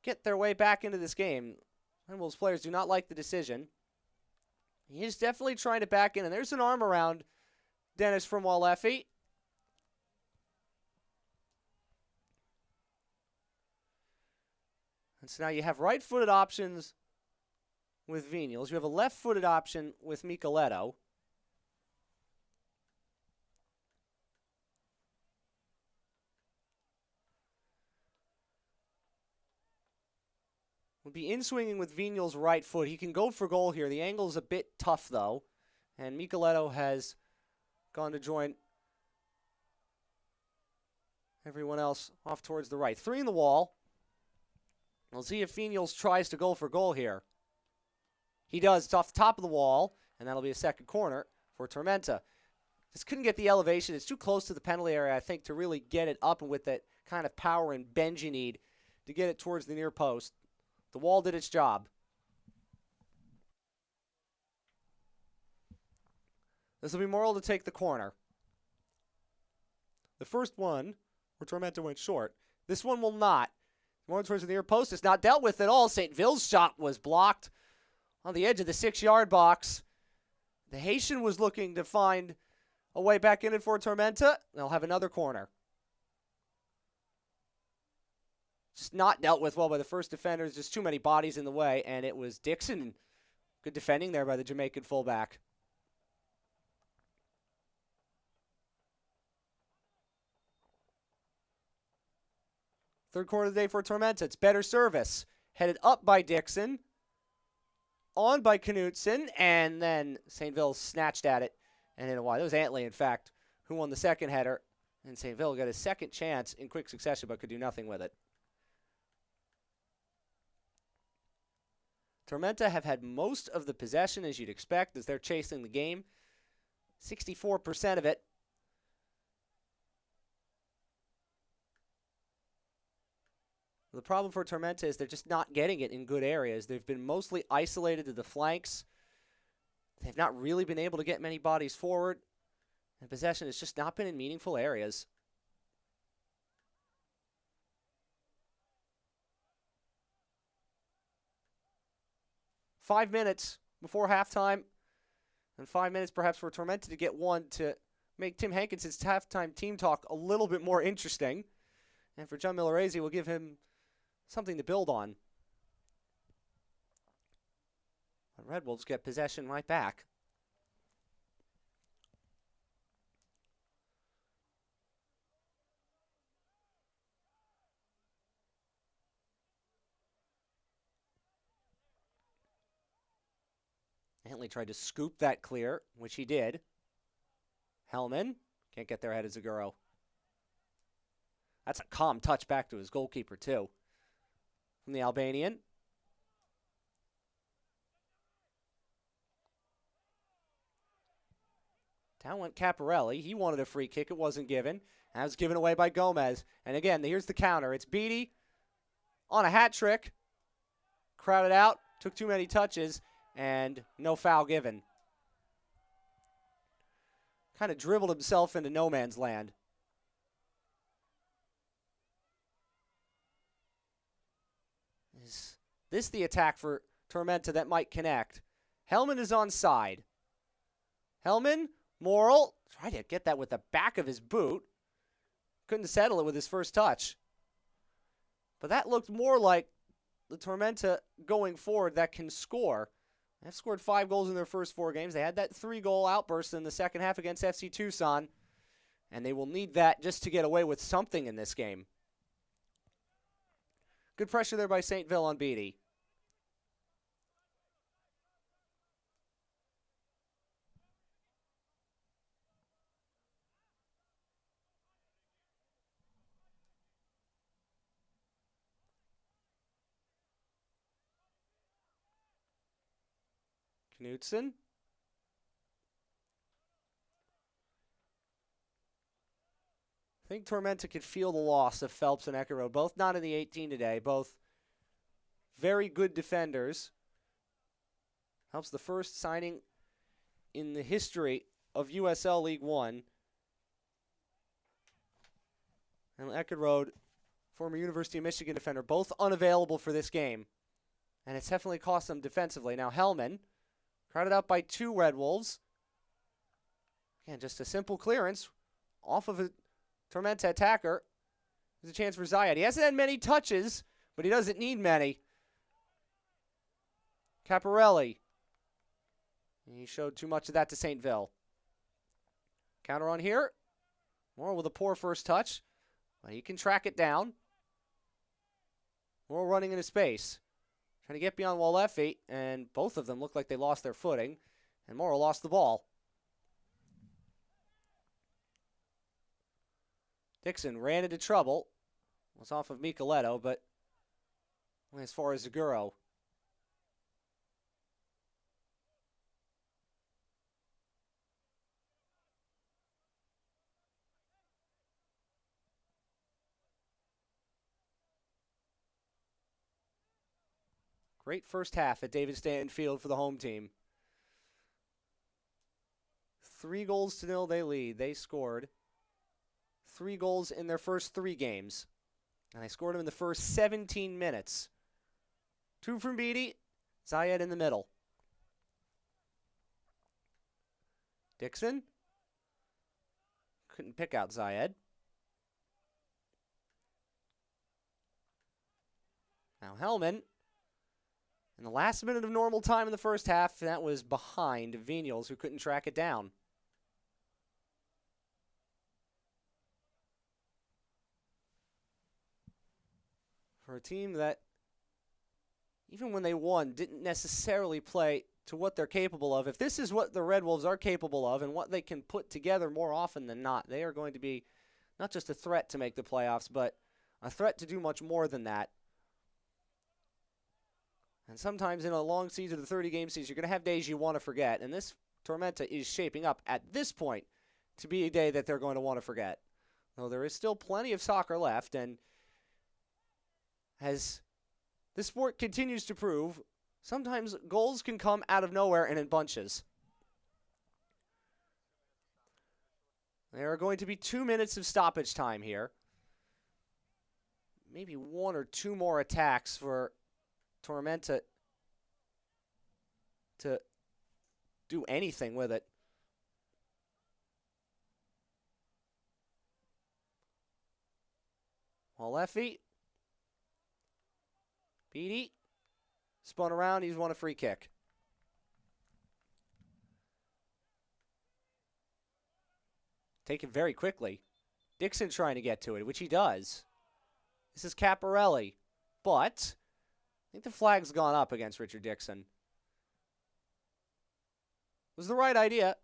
get their way back into this game. Red Wolves players do not like the decision. He is definitely trying to back in, and there's an arm around Dennis from Walefi. And so now you have right-footed options with Venials. You have a left-footed option with Micheletto. Would be in-swinging with Venial's right foot. He can go for goal here. The angle is a bit tough, though. And Micheletto has gone to join everyone else off towards the right. 3 in the wall. We'll see if Venials tries to go for goal here. He does off the top of the wall, and that'll be a second corner for Tormenta. Just couldn't get the elevation. It's too close to the penalty area, I think, to really get it up and with that kind of power and bend you need to get it towards the near post. The wall did its job. This will be Morrill to take the corner. The first one, where Tormenta went short. This one will not. Going towards the near post. It's not dealt with at all. St. Ville's shot was blocked on the edge of the 6-yard box. The Haitian was looking to find a way back in it for Tormenta. They'll have another corner. Just not dealt with well by the first defenders. Just too many bodies in the way, and it was Dixon. Good defending there by the Jamaican fullback. Third quarter of the day for Tormenta. It's better service. Headed up by Dixon. On by Knutson, and then St. Ville snatched at it and in a while. It was Antley, in fact, who won the second header, and St. Ville got a second chance in quick succession but could do nothing with it. Tormenta have had most of the possession, as you'd expect, as they're chasing the game. 64% of it. The problem for Tormenta is they're just not getting it in good areas. They've been mostly isolated to the flanks. They've not really been able to get many bodies forward. And possession has just not been in meaningful areas. Five minutes before halftime. And 5 minutes perhaps for Tormenta to get one to make Tim Hankinson's halftime team talk a little bit more interesting. And for John Millerese, we'll give him something to build on. The Red Wolves get possession right back. Antley tried to scoop that clear, which he did. Hellman can't get there ahead of Zaguro. That's a calm touch back to his goalkeeper, too. From the Albanian. Down went Caparelli. He wanted a free kick. It wasn't given. That was given away by Gomez. And again, here's the counter. It's Beattie on a hat trick. Crowded out. Took too many touches. And no foul given. Kind of dribbled himself into no man's land. Is this the attack for Tormenta that might connect? Hellman is on side. Hellman, Morrill, tried to get that with the back of his boot. Couldn't settle it with his first touch. But that looked more like the Tormenta going forward that can score. They've scored 5 goals in their first 4 games. They had that 3-goal outburst in the second half against FC Tucson. And they will need that just to get away with something in this game. Good pressure there by St. Ville on Beattie. Knutson. I think Tormenta could feel the loss of Phelps and Eckerode, both not in the 18 today, both very good defenders. Helps the first signing in the history of USL League One. And Eckerode, former University of Michigan defender, both unavailable for this game. And it's definitely cost them defensively. Now Hellman, crowded out by 2 Red Wolves. Again, just a simple clearance off of a Tormenta attacker. There's a chance for Zayed. He hasn't had many touches, but he doesn't need many. Caparelli. He showed too much of that to St. Ville. Counter on here. Morrill with a poor first touch, but he can track it down. Morrill running into space. Trying to get beyond Walefi, and both of them look like they lost their footing, and Morrill lost the ball. Dixon ran into trouble. Was off of Micheletto, but only as far as Zaguro. Great first half at David Stanton Field for the home team. 3-0 they lead. They scored 3 goals in their first 3 games. And they scored them in the first 17 minutes. 2 from Beattie, Zayed in the middle. Dixon couldn't pick out Zayed. Now Hellman, in the last minute of normal time in the first half, that was behind Vignoles, who couldn't track it down. For a team that even when they won, didn't necessarily play to what they're capable of. If this is what the Red Wolves are capable of and what they can put together more often than not, they are going to be not just a threat to make the playoffs, but a threat to do much more than that. And sometimes in a long season, the 30-game season, you're going to have days you want to forget. And this Tormenta is shaping up at this point to be a day that they're going to want to forget. Though there is still plenty of soccer left, and as this sport continues to prove, sometimes goals can come out of nowhere and in bunches. There are going to be 2 minutes of stoppage time here. Maybe 1 or 2 more attacks for Tormenta to do anything with it. Well, Leffy. Beatty. Spun around. He's won a free kick. Taken very quickly. Dixon trying to get to it, which he does. This is Caparelli. But I think the flag's gone up against Richard Dixon. It was the right idea.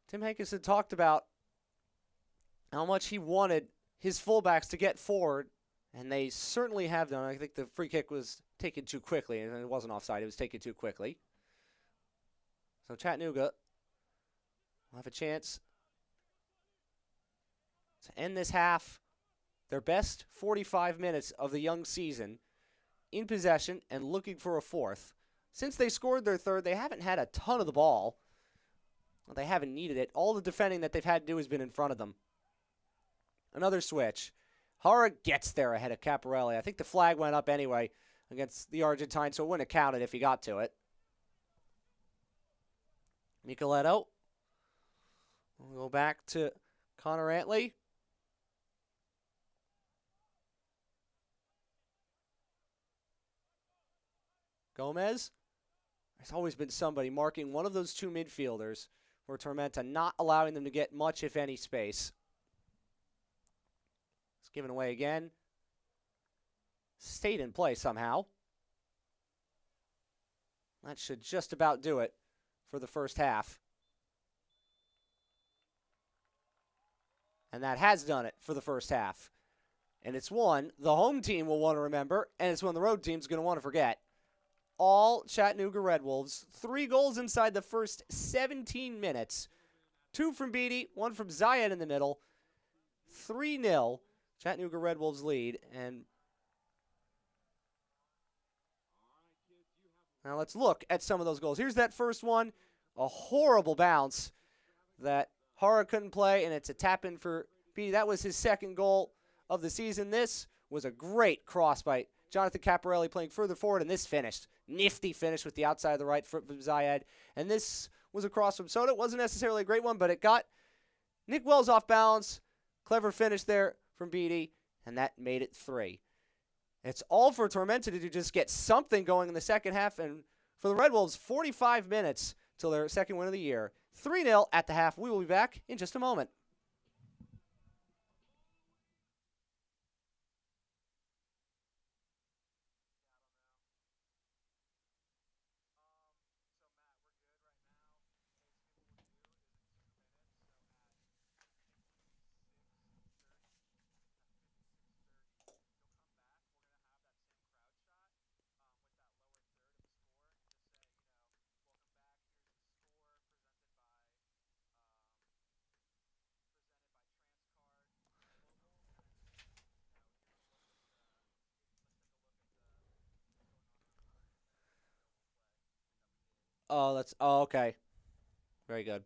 Tim Hankins had talked about how much he wanted his fullbacks to get forward, and they certainly have done. I think the free kick was taken too quickly, and it wasn't offside. It was taken too quickly. So Chattanooga will have a chance to end this half, their best 45 minutes of the young season, in possession and looking for a fourth. Since they scored their third, they haven't had a ton of the ball. Well, they haven't needed it. All the defending that they've had to do has been in front of them. Another switch. Hara gets there ahead of Caparelli. I think the flag went up anyway against the Argentine, so it wouldn't have counted if he got to it. Nicoletto. We'll go back to Connor Antley. Gomez. There's always been somebody marking one of those 2 midfielders for Tormenta, not allowing them to get much, if any, space. It's given away again. Stayed in play somehow. That should just about do it for the first half. And that has done it for the first half. And it's one the home team will want to remember, and it's one the road team's going to want to forget. All Chattanooga Red Wolves. 3 goals inside the first 17 minutes. 2 from Beatty, 1 from Zayed in the middle. 3-0. Chattanooga Red Wolves lead. And now let's look at some of those goals. Here's that first one. A horrible bounce that Hara couldn't play, and it's a tap-in for Beatty. That was his second goal of the season. This was a great cross by Jonathan Caparelli playing further forward, and this finished. Nifty finish with the outside of the right foot from Zayed. And this was a cross from Soda. It wasn't necessarily a great one, but it got Nick Wells off balance. Clever finish there from Beatty, and that made it 3. It's all for Tormenta to do, just get something going in the second half, and for the Red Wolves, 45 minutes till their second win of the year. 3-0 at the half. We will be back in just a moment. Oh, okay. Very good.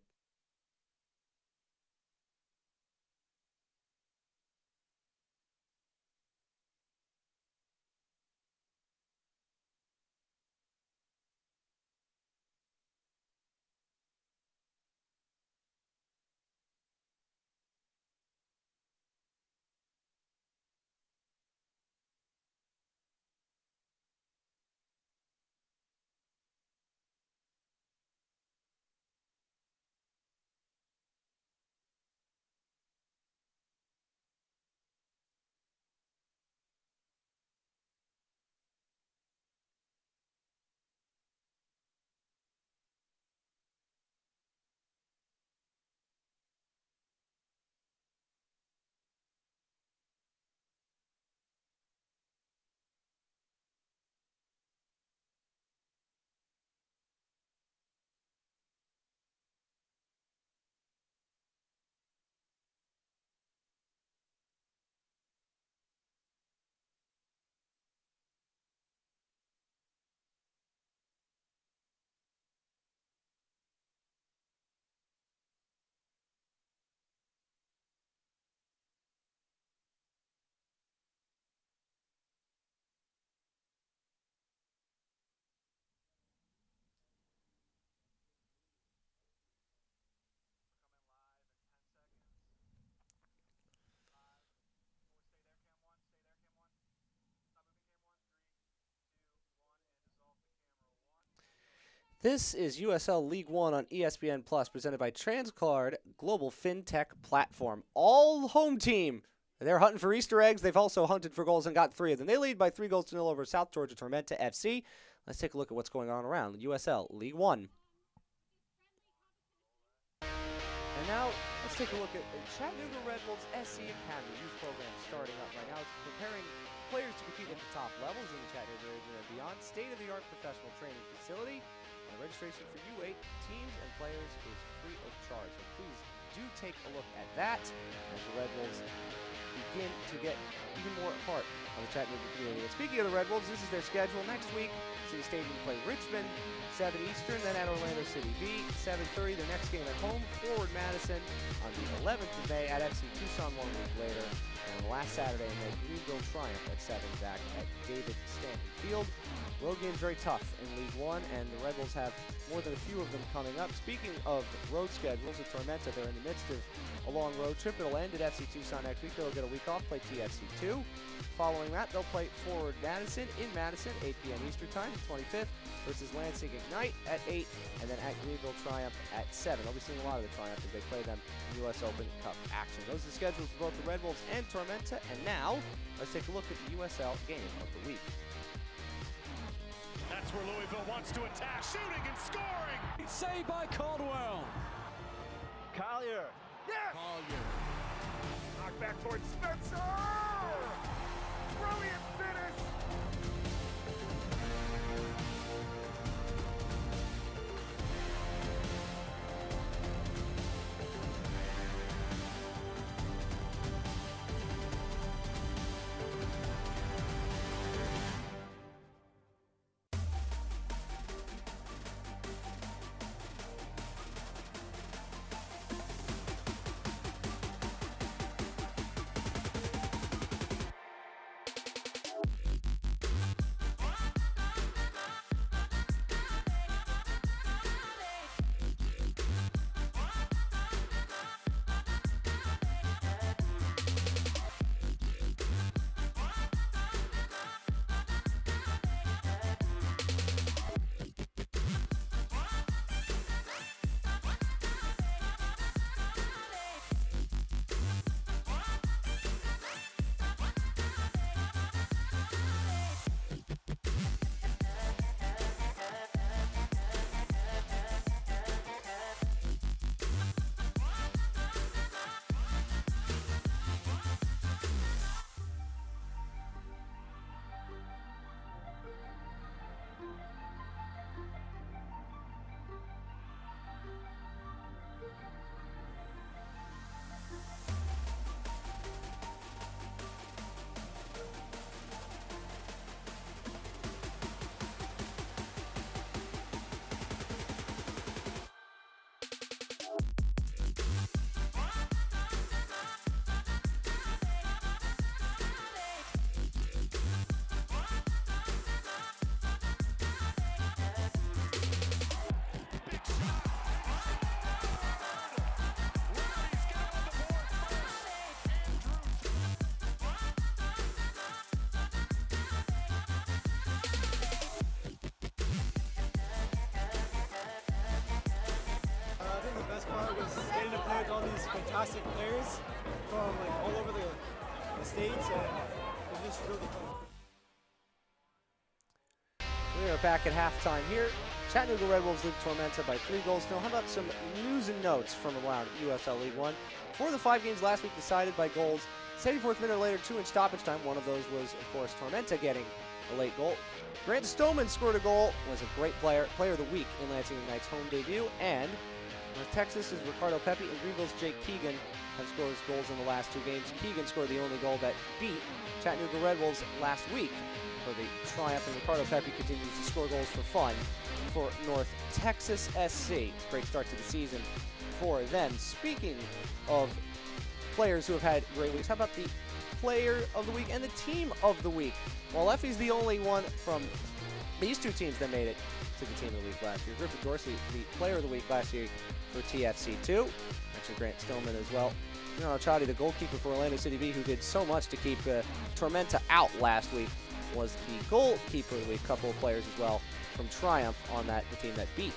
This is USL League One on ESPN Plus, presented by Transcard Global FinTech Platform. All home team. They're hunting for Easter eggs. They've also hunted for goals and got 3 of them. They lead by 3-0 over South Georgia Tormenta FC. Let's take a look at what's going on around USL League One. And now, let's take a look at Chattanooga Red Wolves SC Academy youth program starting up right now. It's preparing players to compete at the top levels in the Chattanooga area and beyond. State-of-the-art professional training facility. And registration for U8 teams and players is free of charge. So please do take a look at that as the Red Wolves begin to get even more a part of the Chattanooga community. And speaking of the Red Wolves, this is their schedule. Next week, City Stadium play Richmond, 7 Eastern, then at Orlando City B, 7:30. Their next game at home, Forward Madison on the 11th of May at FC Tucson 1 week later. And last Saturday in May, Greenville Triumph at 7 back at David Stanton Field. Road games very tough in League One, and the Red Wolves have more than a few of them coming up. Speaking of road schedules, at Tormenta, they're in the midst of a long road trip. It'll end at FC Tucson next week. They'll get a week off, play TFC 2. Following that, they'll play Forward Madison in Madison, 8 p.m. Eastern Time, 25th, versus Lansing Ignite at 8, and then at Greenville Triumph at 7. I'll be seeing a lot of the Triumph as they play them in U.S. Open Cup action. Those are the schedules for both the Red Wolves and Tormenta, and now let's take a look at the USL game of the week. That's where Louisville wants to attack, shooting and scoring. Saved by Caldwell. Collier. Yes! Collier. Knock back towards Spencer. Brilliant finish. Getting to play with all these fantastic players from like all over the states, and it's just really fun. We are back at halftime here. Chattanooga Red Wolves lead Tormenta by 3-0. How about some news and notes from around USL League One? 4 of the 5 games last week decided by goals. 74th minute or later, 2 in stoppage time. One of those was, of course, Tormenta getting a late goal. Grant Stoneman scored a goal, was a great player of the week in Lansing Ignite's home debut, and North Texas' Ricardo Pepe and Greenville's Jake Keegan have scored goals in the last 2 games. Keegan scored the only goal that beat Chattanooga Red Wolves last week for the Triumph, and Ricardo Pepe continues to score goals for fun for North Texas SC. Great start to the season for them. Speaking of players who have had great weeks, how about the player of the week and the team of the week? Well, Effie's the only one from these 2 teams that made it to the team of the week last year. Griffin Dorsey, the player of the week last year for TFC2. Mentioned Grant Stillman as well. Chadi, the goalkeeper for Orlando City B, who did so much to keep Tormenta out last week. was the goalkeeper of the week. A couple of players as well from Triumph on the team that beat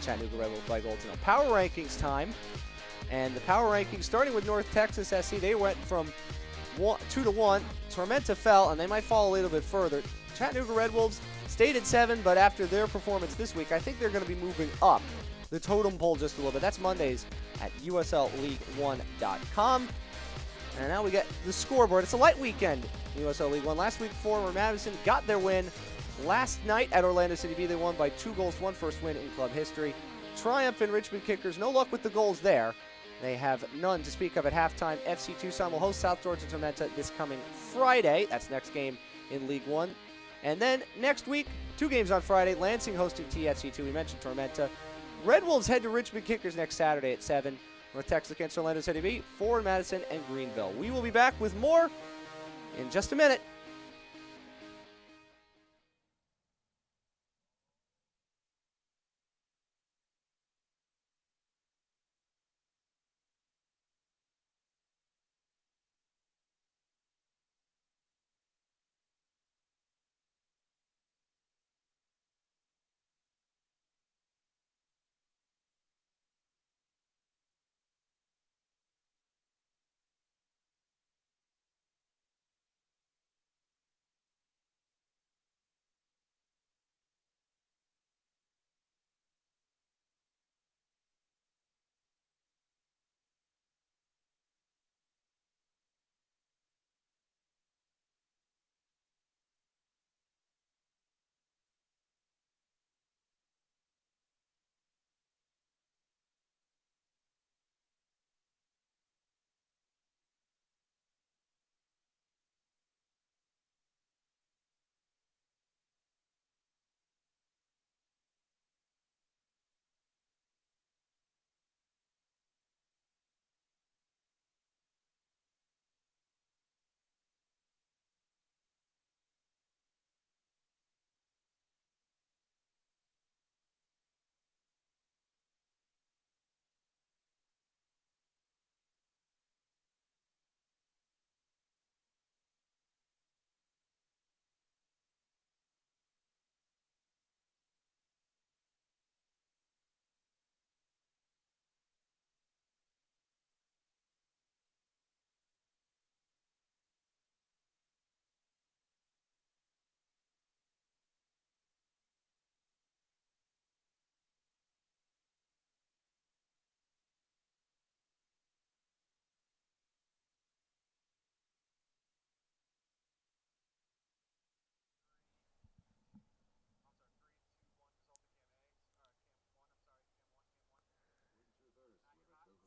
Chattanooga Red Wolves by goals. Now, power rankings time. And the power rankings, starting with North Texas SC, they went from 2-1. Tormenta fell, and they might fall a little bit further. Chattanooga Red Wolves stayed at 7, but after their performance this week, I think they're going to be moving up the totem pole just a little bit. That's Mondays at USLLeague1.com. And now we get the scoreboard. It's a light weekend in USL League One. Last week, former Madison got their win. Last night at Orlando City B, they won by 2 goals, 1 first win in club history. Triumph and Richmond Kickers, no luck with the goals there. They have none to speak of at halftime. FC Tucson will host South Georgia Tormenta this coming Friday. That's next game in League One. And then next week, 2 games on Friday. Lansing hosting TFC2. We mentioned Tormenta. Red Wolves head to Richmond Kickers next Saturday at 7. North Texas against Orlando City B, 4 in Madison and Greenville. We will be back with more in just a minute.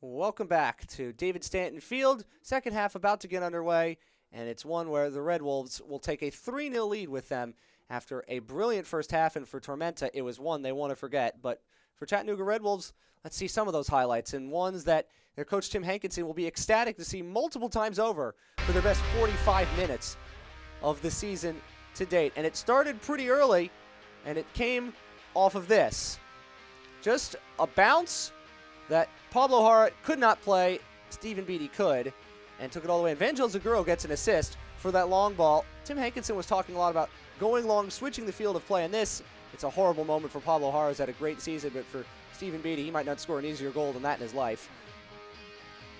Welcome back to David Stanton Field. Second half about to get underway, and it's one where the Red Wolves will take a 3-0 lead with them after a brilliant first half, and for Tormenta, it was one they want to forget. But for Chattanooga Red Wolves, let's see some of those highlights, and ones that their coach Tim Hankinson will be ecstatic to see multiple times over for their best 45 minutes of the season to date. And it started pretty early, and it came off of this. Just a bounce that Pablo Hara could not play, Stephen Beattie could, and took it all the way. And Vangel Zaguro gets an assist for that long ball. Tim Hankinson was talking a lot about going long, switching the field of play, and this, it's a horrible moment for Pablo Hara, who's had a great season, but for Stephen Beattie, he might not score an easier goal than that in his life.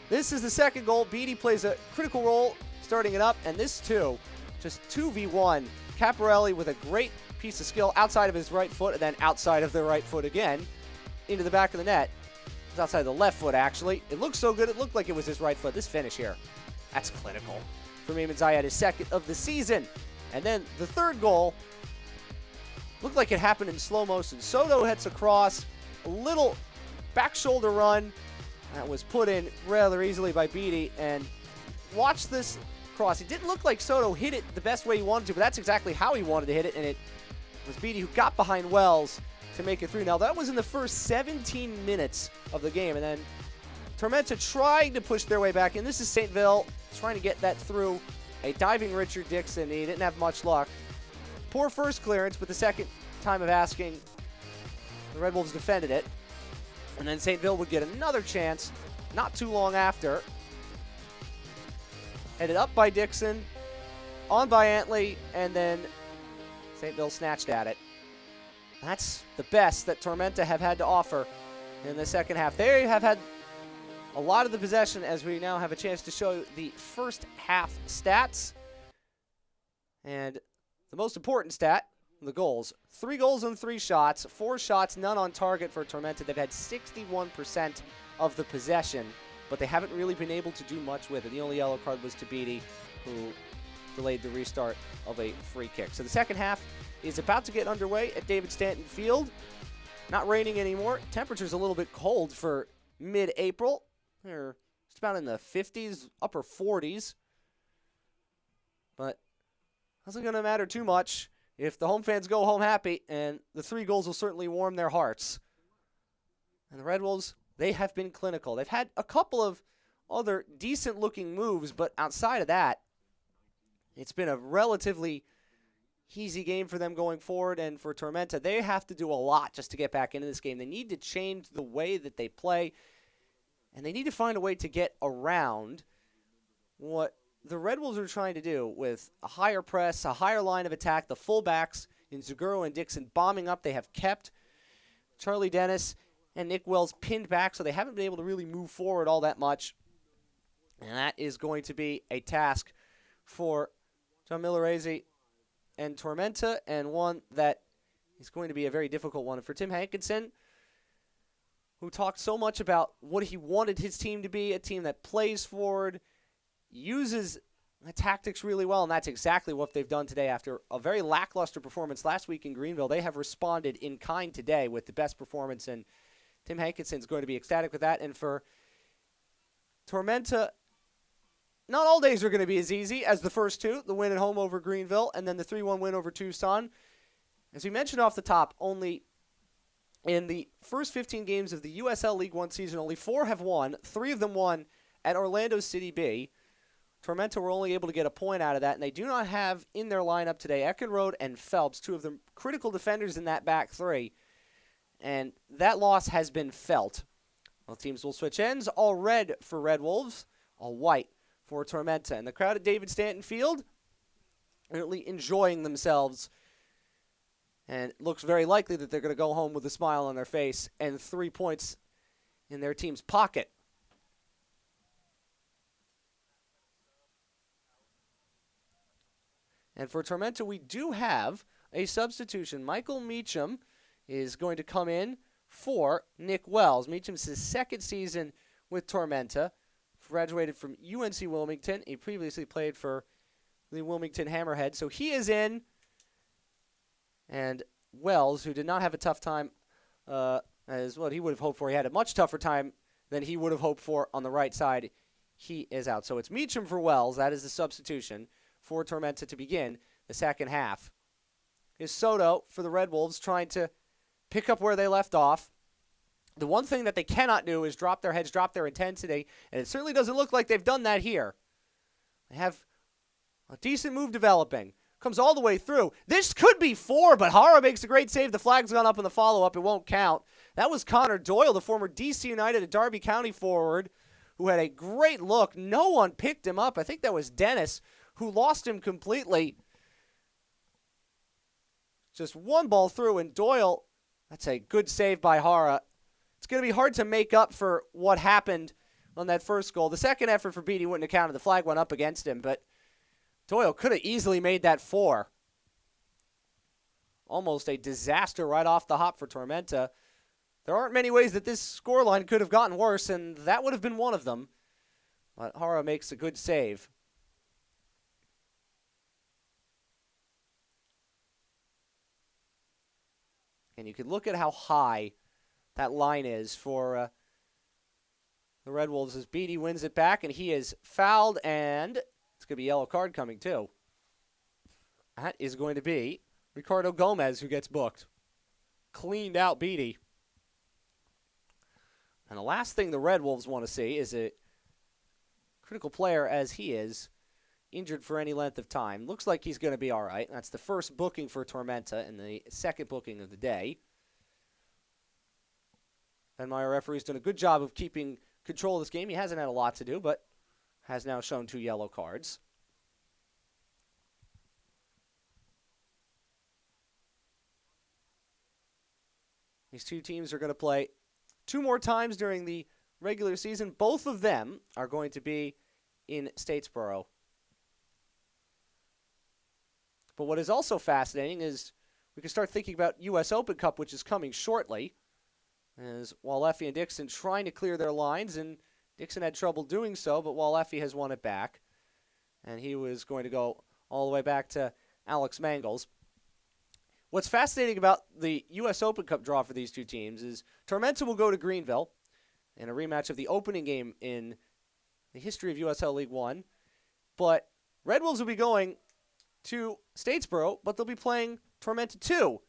This is the second goal. Beattie plays a critical role starting it up, and this too, just 2v1. Caparelli with a great piece of skill outside of his right foot, and then outside of the right foot again, into the back of the net. It's outside the left foot, actually. It looked so good, it looked like it was his right foot. This finish here, that's clinical for Eamon Zayed, his second of the season. And then the third goal looked like it happened in slow motion. Soto hits across, a little back shoulder run that was put in rather easily by Beattie. And watch this cross. It didn't look like Soto hit it the best way he wanted to, but that's exactly how he wanted to hit it. And it was Beattie who got behind Wells to make it through. Now, that was in the first 17 minutes of the game. And then Tormenta trying to push their way back in. This is St. Ville trying to get that through. A diving Richard Dixon. He didn't have much luck. Poor first clearance, but the second time of asking, the Red Wolves defended it. And then St. Ville would get another chance not too long after. Headed up by Dixon. on by Antley, and then St. Bill snatched at it. That's the best that Tormenta have had to offer in the second half. They have had a lot of the possession, as we now have a chance to show the first half stats. And the most important stat, the goals. 3 goals and 3 shots, 4 shots, none on target for Tormenta. They've had 61% of the possession, but they haven't really been able to do much with it. The only yellow card was to Beattie, who delayed the restart of a free kick. So the second half is about to get underway at David Stanton Field. Not raining anymore. Temperature's a little bit cold for mid-April. They're just about in the 50s, upper 40s. But doesn't going to matter too much if the home fans go home happy, and the 3 goals will certainly warm their hearts. And the Red Wolves, they have been clinical. They've had a couple of other decent-looking moves, but outside of that, it's been a relatively easy game for them going forward. And for Tormenta, they have to do a lot just to get back into this game. They need to change the way that they play, and they need to find a way to get around what the Red Wolves are trying to do with a higher press, a higher line of attack. The fullbacks in Zaguro and Dixon bombing up. They have kept Charlie Dennis and Nick Wells pinned back, so they haven't been able to really move forward all that much. And that is going to be a task for John Millerese and Tormenta, and one that is going to be a very difficult one for Tim Hankinson, who talked so much about what he wanted his team to be, a team that plays forward, uses the tactics really well, and that's exactly what they've done today. After a very lackluster performance last week in Greenville, they have responded in kind today with the best performance, and Tim Hankinson's going to be ecstatic with that. And for Tormenta, not all days are going to be as easy as the first 2, the win at home over Greenville and then the 3-1 win over Tucson. As we mentioned off the top, only in the first 15 games of the USL League One season, only 4 have won, 3 of them won at Orlando City B. Tormenta were only able to get a point out of that, and they do not have in their lineup today Eckenrode and Phelps, 2 of the critical defenders in that back 3. And that loss has been felt. Both teams will switch ends. All red for Red Wolves, all white for Tormenta. And the crowd at David Stanton Field really enjoying themselves. And it looks very likely that they're going to go home with a smile on their face and 3 points in their team's pocket. And for Tormenta, we do have a substitution. Michael Meacham is going to come in for Nick Wells. Meacham's his second season with Tormenta. Graduated from UNC Wilmington. He previously played for the Wilmington Hammerhead. So he is in. And Wells, who did not have a tough time as what he would have hoped for. He had a much tougher time than he would have hoped for on the right side. He is out. So it's Meacham for Wells. That is the substitution for Tormenta to begin the second half. Is Soto for the Red Wolves trying to pick up where they left off. The one thing that they cannot do is drop their heads, drop their intensity, and it certainly doesn't look like they've done that here. They have a decent move developing. Comes all the way through. This could be 4, but Hara makes a great save. The flag's gone up in the follow-up. It won't count. That was Connor Doyle, the former DC United and Derby County forward, who had a great look. No one picked him up. I think that was Dennis, who lost him completely. Just one ball through, and Doyle, that's a good save by Hara. It's going to be hard to make up for what happened on that first goal. The second effort for Beattie wouldn't have counted. The flag went up against him, but Doyle could have easily made that 4. Almost a disaster right off the hop for Tormenta. There aren't many ways that this scoreline could have gotten worse, and that would have been one of them. But Hara makes a good save. And you can look at how high that line is for the Red Wolves as Beattie wins it back, and he is fouled, and it's going to be a yellow card coming too. That is going to be Ricardo Gomez who gets booked. Cleaned out Beattie. And the last thing the Red Wolves want to see is a critical player as he is injured for any length of time. Looks like he's going to be all right. That's the first booking for Tormenta and the second booking of the day. Ben Meyer referee's done a good job of keeping control of this game. He hasn't had a lot to do, but has now shown 2 yellow cards. These two teams are going to play 2 more times during the regular season. Both of them are going to be in Statesboro. But what is also fascinating is we can start thinking about U.S. Open Cup, which is coming shortly, as Walleffi and Dixon trying to clear their lines, and Dixon had trouble doing so, but Walleffi has won it back, and he was going to go all the way back to Alex Mangels. What's fascinating about the U.S. Open Cup draw for these two teams is Tormenta will go to Greenville in a rematch of the opening game in the history of USL League One, but Red Wolves will be going to Statesboro, but they'll be playing Tormenta 2,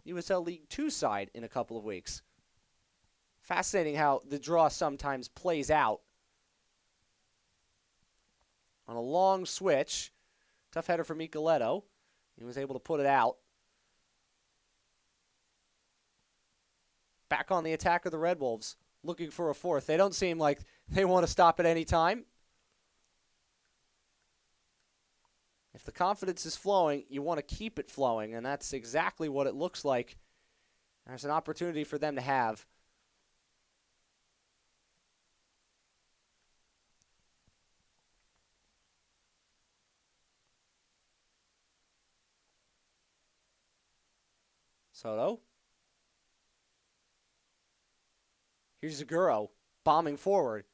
USL League 2 side, in a couple of weeks. Fascinating how the draw sometimes plays out. On a long switch, tough header for Micheletto. He was able to put it out. Back on the attack of the Red Wolves, looking for a fourth. They don't seem like they want to stop at any time. If the confidence is flowing, you want to keep it flowing, and that's exactly what it looks like. There's an opportunity for them to have. Soto. Here's Zaguro bombing forward.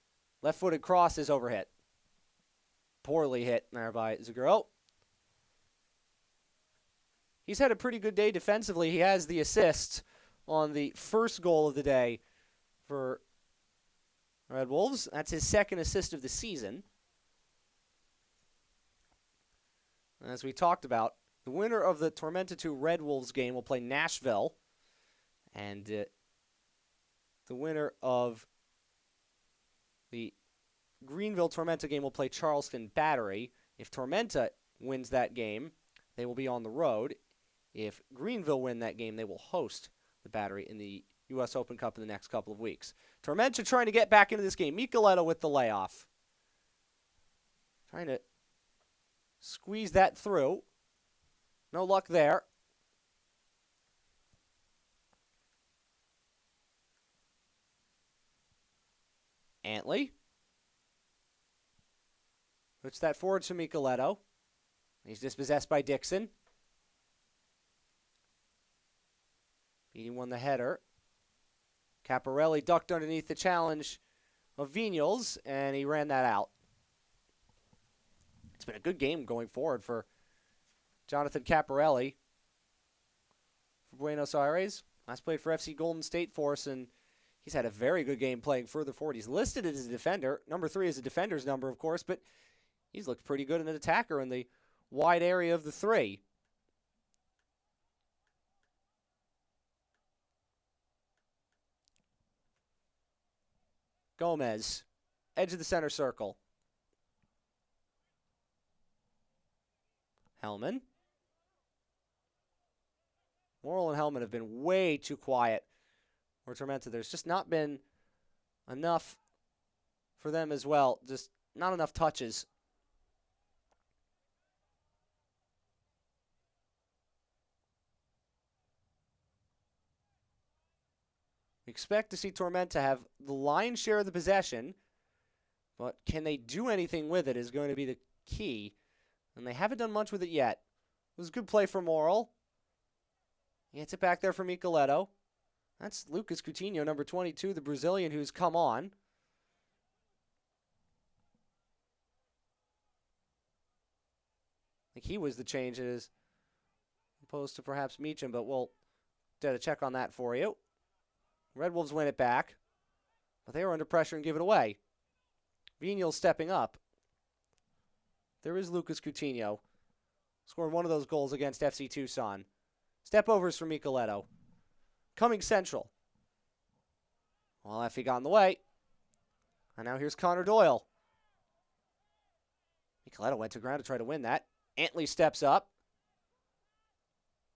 Left-footed cross is overhit. Poorly hit there by Zaguro. He's had a pretty good day defensively. He has the assist on the first goal of the day for Red Wolves. That's his second assist of the season. As we talked about, the winner of the Tormenta 2 Red Wolves game will play Nashville. And the winner of the Greenville Tormenta game will play Charleston Battery. If Tormenta wins that game, they will be on the road. If Greenville win that game, they will host the Battery in the U.S. Open Cup in the next couple of weeks. Tormenta trying to get back into this game. Micheletto with the layoff. Trying to squeeze that through. No luck there. Antley. Puts that forward to Micheletto. He's dispossessed by Dixon. He won the header. Caparelli ducked underneath the challenge of Vinyals, and he ran that out. It's been a good game going forward for Jonathan Caparelli for Buenos Aires. Last played for FC Golden State Force, and he's had a very good game playing further forward. He's listed as a defender. Number 3 is a defender's number, of course, but he's looked pretty good in an attacker in the wide area of the 3. Gomez, edge of the center circle. Hellman. Morrill and Hellman have been way too quiet for Tormenta. There's just not been enough for them as well. Just not enough touches. We expect to see Tormenta have the lion's share of the possession, but can they do anything with it is going to be the key, and they haven't done much with it yet. It was a good play for Morrill. He hits it back there for Micheletto. That's Lucas Coutinho, number 22, the Brazilian who's come on. I think he was the change as opposed to perhaps Meacham, but we'll get a check on that for you. Red Wolves win it back, but they were under pressure and give it away. Vinyals stepping up. There is Lucas Coutinho. Scored one of those goals against FC Tucson. Step overs for Micheletto. Coming central. Well, Effie got in the way. And now here's Connor Doyle. Micheletto went to ground to try to win that. Antley steps up.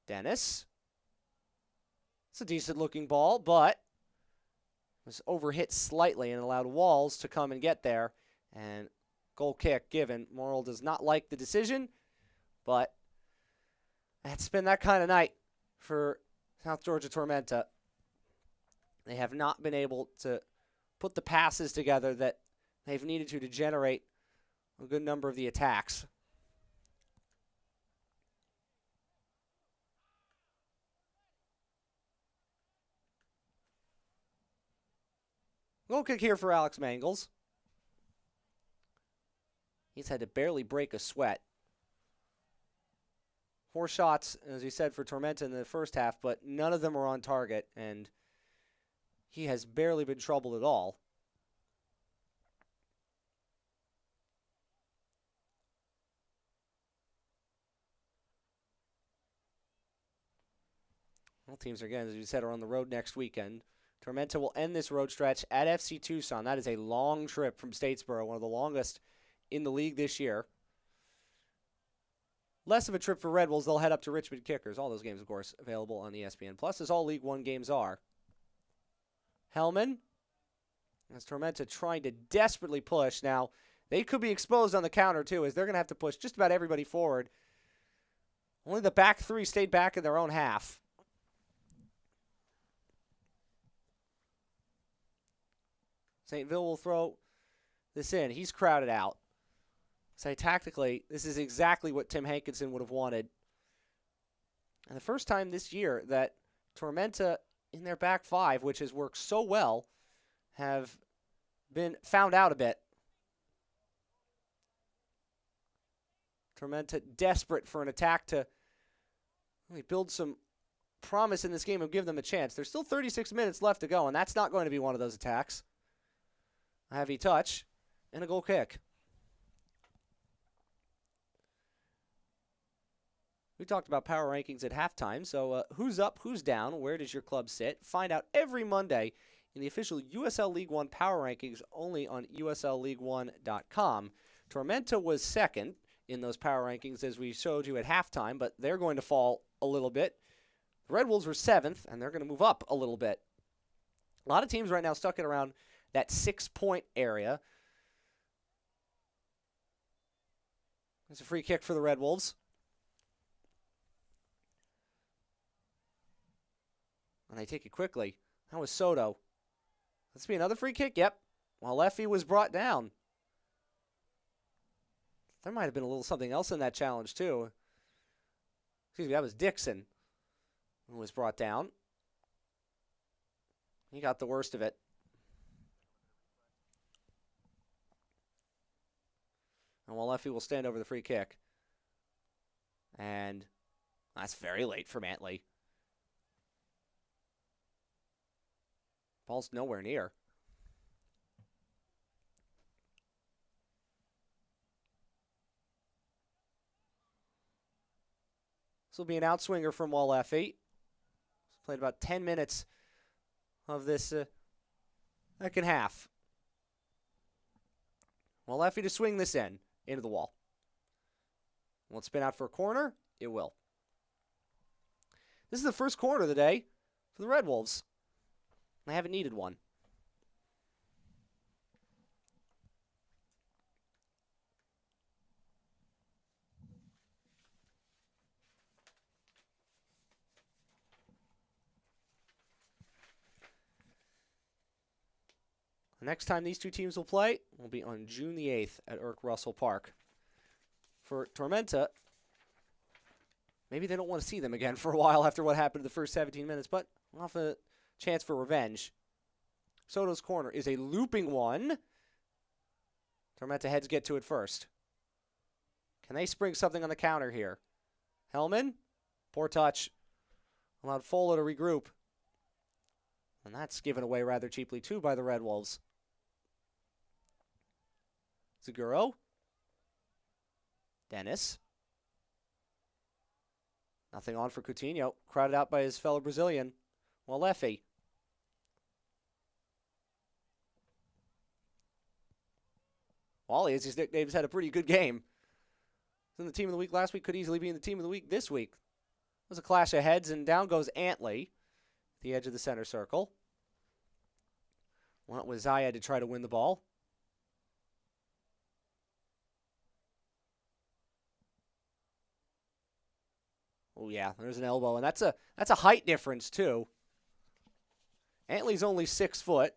Dennis. It's a decent looking ball, but was overhit slightly and allowed Walls to come and get there. And goal kick given. Morrill does not like the decision, but it's been that kind of night for South Georgia Tormenta. They have not been able to put the passes together that they've needed to generate a good number of the attacks. Goal kick here for Alex Mangles. He's had to barely break a sweat. 4 shots, as we said, for Tormenta in the first half, but none of them are on target, and he has barely been troubled at all. Well, teams, again, as we said, are on the road next weekend. Tormenta will end this road stretch at FC Tucson. That is a long trip from Statesboro, one of the longest in the league this year. Less of a trip for Red Wolves. They'll head up to Richmond Kickers. All those games, of course, available on ESPN+, as all League One games are. Hellman, as Tormenta trying to desperately push. Now, they could be exposed on the counter, too, as they're going to have to push just about everybody forward. Only the back 3 stayed back in their own half. St. Ville will throw this in. He's crowded out. So tactically, this is exactly what Tim Hankinson would have wanted. And the first time this year that Tormenta in their back 5, which has worked so well, have been found out a bit. Tormenta desperate for an attack to really build some promise in this game and give them a chance. There's still 36 minutes left to go, and that's not going to be one of those attacks. A heavy touch and a goal kick. We talked about power rankings at halftime, so who's up, who's down, where does your club sit? Find out every Monday in the official USL League One power rankings only on USLLeague1.com. Tormenta was second in those power rankings as we showed you at halftime, but they're going to fall a little bit. The Red Wolves were 7th, and they're going to move up a little bit. A lot of teams right now stuck at around that 6-point area. There's a free kick for the Red Wolves. And they take it quickly. That was Soto. Let's be another free kick. Yep. While Leffy was brought down. There might have been a little something else in that challenge, too. Excuse me, that was Dixon who was brought down. He got the worst of it. And Leffy will stand over the free kick. And that's very late for Mantley. Ball's nowhere near. This will be an outswinger from Leffy. Played about 10 minutes of this second half. Leffy to swing this into the wall. Will it spin out for a corner? It will. This is the first corner of the day for the Red Wolves. They haven't needed one. The next time these two teams will play will be on June the 8th at Irk Russell Park. For Tormenta, maybe they don't want to see them again for a while after what happened in the first 17 minutes, but we'll have a chance for revenge. Soto's corner is a looping one. Tormenta heads get to it first. Can they spring something on the counter here? Hellman, poor touch. Allowed Fola to regroup. And that's given away rather cheaply, too, by the Red Wolves. Zaguro. Dennis. Nothing on for Coutinho. Crowded out by his fellow Brazilian. Leffy. Wally, as his nickname's had a pretty good game. Was in the team of the week last week, could easily be in the team of the week this week. It was a clash of heads, and down goes Antley. The edge of the center circle. Well, it was Zayed to try to win the ball. Oh yeah, there's an elbow, and that's a height difference too. Antley's only 6 foot.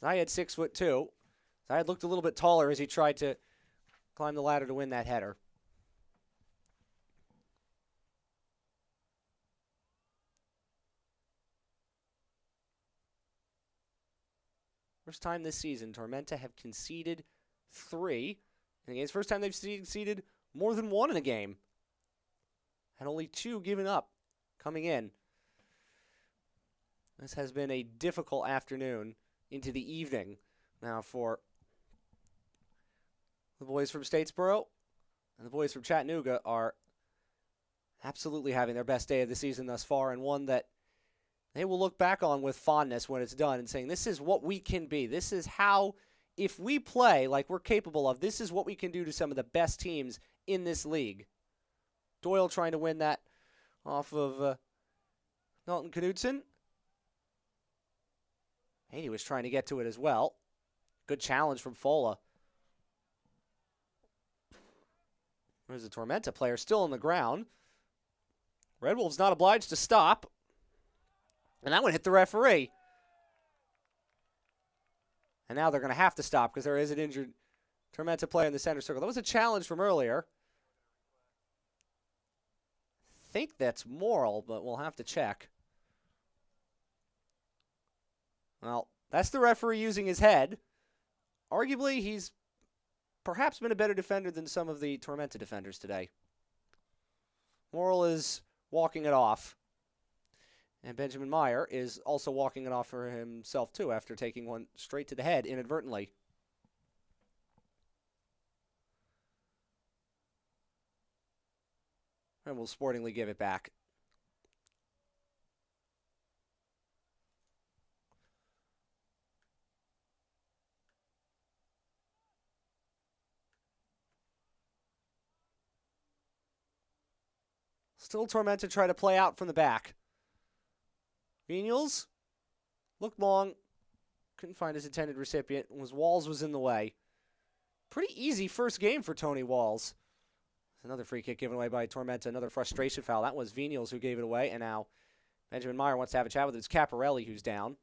Zayed 6'2". Zayed looked a little bit taller as he tried to climb the ladder to win that header. First time this season, Tormenta have conceded 3. And it's the first time they've conceded more than 1 in a game. And only 2 given up coming in. This has been a difficult afternoon into the evening now for the boys from Statesboro, and the boys from Chattanooga are absolutely having their best day of the season thus far, and one that they will look back on with fondness when it's done and saying, this is what we can be. This is how, if we play like we're capable of, this is what we can do to some of the best teams in this league. Doyle trying to win that off of Dalton Knudsen. He was trying to get to it as well. Good challenge from Fola. There's a Tormenta player still on the ground. Red Wolves not obliged to stop. And that one hit the referee. And now they're going to have to stop because there is an injured Tormenta player in the center circle. That was a challenge from earlier. I think that's moral, but we'll have to check. Well, that's the referee using his head. Arguably, he's perhaps been a better defender than some of the Tormenta defenders today. Morrill is walking it off. And Benjamin Meyer is also walking it off for himself, too, after taking one straight to the head inadvertently. And will sportingly give it back. Still Tormenta try to play out from the back. Venials looked long. Couldn't find his intended recipient. Walls was in the way. Pretty easy first game for Tony Walls. Another free kick given away by Tormenta. Another frustration foul. That was Venials who gave it away. And now Benjamin Meyer wants to have a chat with it. It's Caparelli who's down.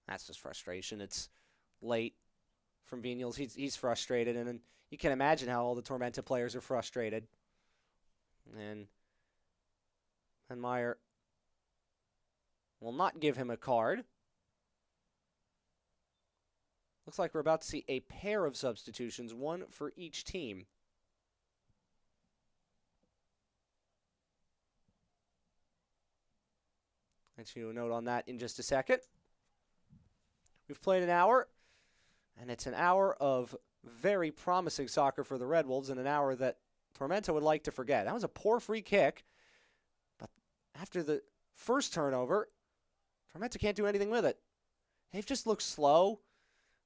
That's just frustration. It's late from Venials. He's frustrated, and you can imagine how all the Tormenta players are frustrated. And Meyer will not give him a card. Looks like we're about to see a pair of substitutions, one for each team. I'll let you a note on that in just a second. We've played an hour, and it's an hour of very promising soccer for the Red Wolves, and an hour that Tormenta would like to forget. That was a poor free kick, but after the first turnover, Tormenta can't do anything with it. They've just looked slow.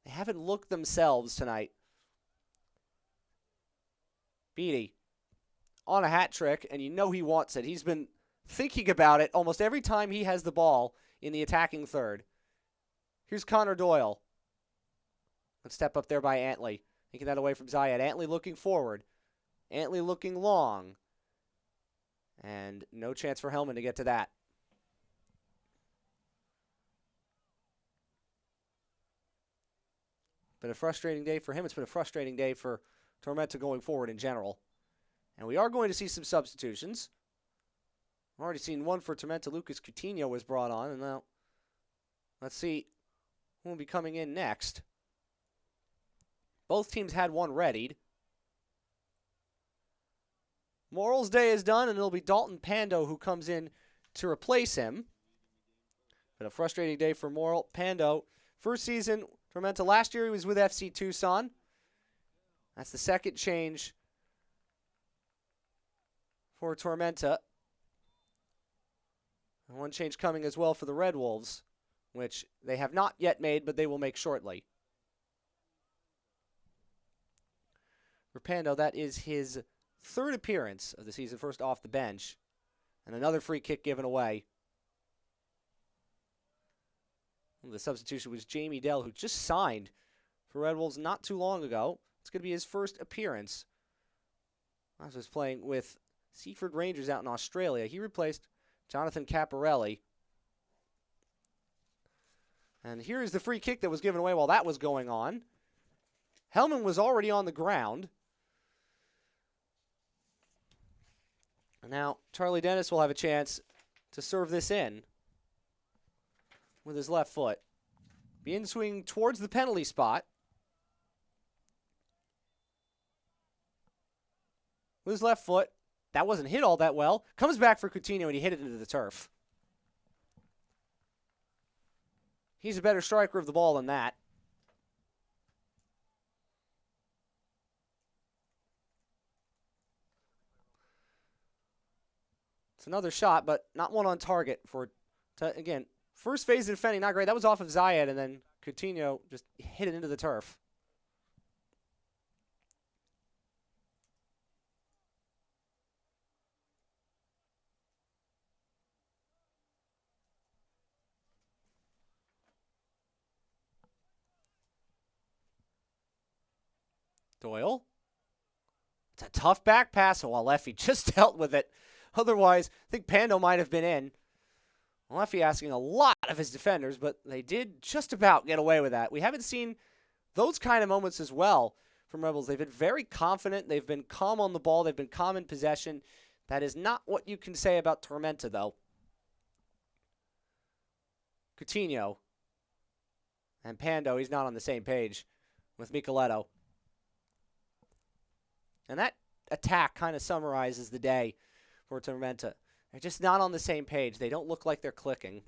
They haven't looked themselves tonight. Beattie on a hat trick, and you know he wants it. He's been thinking about it almost every time he has the ball in the attacking third. Here's Connor Doyle. Let's step up there by Antley. Taking that away from Zayed. Antley looking forward. Antley looking long. And no chance for Hellman to get to that. Been a frustrating day for him. It's been a frustrating day for Tormenta going forward in general. And we are going to see some substitutions. I've already seen one for Tormenta. Lucas Coutinho was brought on. And now let's see who will be coming in next. Both teams had one readied. Morrill's day is done, and it'll be Dalton Pando who comes in to replace him. Been a frustrating day for Morrill. Pando, first season Tormenta. Last year he was with FC Tucson. That's the second change for Tormenta. And one change coming as well for the Red Wolves, which they have not yet made, but they will make shortly. For Pando, that is his third appearance of the season, first off the bench. And another free kick given away. The substitution was Jamie Dell, who just signed for Red Wolves not too long ago. It's going to be his first appearance I was playing with Seaford Rangers out in Australia. He replaced Jonathan Caparelli. And here is the free kick that was given away while that was going on. Hellman was already on the ground. And now Charlie Dennis will have a chance to serve this in with his left foot. Be in swing towards the penalty spot. With his left foot. That wasn't hit all that well. Comes back for Coutinho and he hit it into the turf. He's a better striker of the ball than that. It's another shot, but not one on target for, again, first phase of defending, not great. That was off of Zayed, and then Coutinho just hit it into the turf. Doyle. It's a tough back pass. Oh, Alefi just dealt with it. Otherwise, I think Pando might have been in. Alefi asking a lot of his defenders, but they did just about get away with that. We haven't seen those kind of moments as well from Rebels. They've been very confident. They've been calm on the ball. They've been calm in possession. That is not what you can say about Tormenta, though. Coutinho and Pando, he's not on the same page with Micheletto. And that attack kind of summarizes the day for Tormenta. They're just not on the same page. They don't look like they're clicking.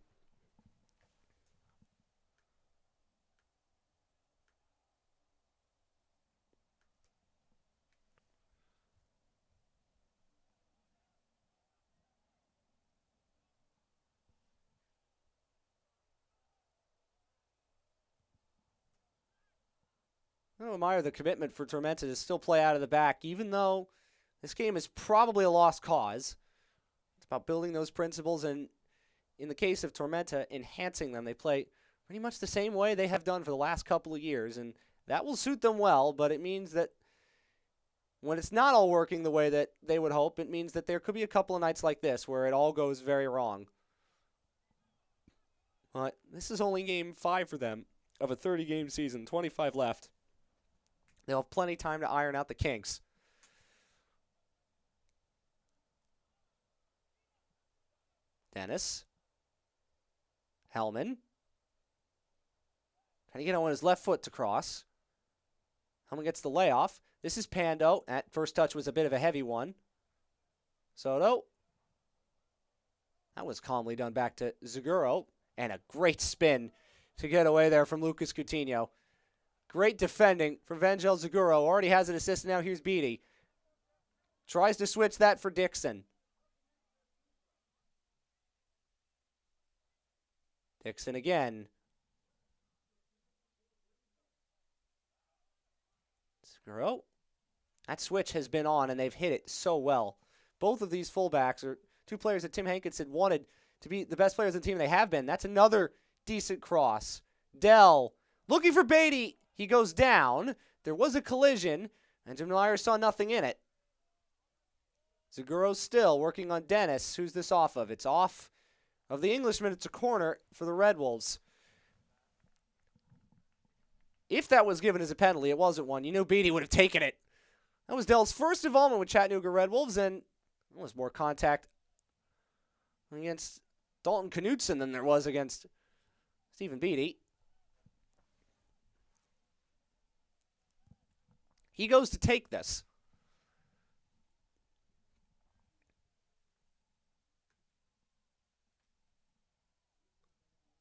I admire the commitment for Tormenta to still play out of the back, even though this game is probably a lost cause. It's about building those principles, and in the case of Tormenta, enhancing them. They play pretty much the same way they have done for the last couple of years, and that will suit them well, but it means that when it's not all working the way that they would hope, it means that there could be a couple of nights like this where it all goes very wrong. But this is only game 5 for them of a 30-game season, 25 left. They'll have plenty of time to iron out the kinks. Dennis. Hellman. Trying to get on his left foot to cross. Hellman gets the layoff. This is Pando. That first touch was a bit of a heavy one. Soto. That was calmly done back to Zaguro. And a great spin to get away there from Lucas Coutinho. Great defending from Vangel Zaguro. Already has an assist. Now here's Beattie. Tries to switch that for Dixon. Dixon again. Zaguro. That switch has been on, and they've hit it so well. Both of these fullbacks are two players that Tim Hankinson wanted to be the best players in the team. They have been. That's another decent cross. Dell looking for Beattie. He goes down. There was a collision, and Jim Meyer saw nothing in it. Zaguro still working on Dennis. Who's this off of? It's off of the Englishman. It's a corner for the Red Wolves. If that was given as a penalty, it wasn't one. You know Beattie would have taken it. That was Dell's first involvement with Chattanooga Red Wolves, and there was more contact against Dalton Knudsen than there was against Stephen Beattie. He goes to take this.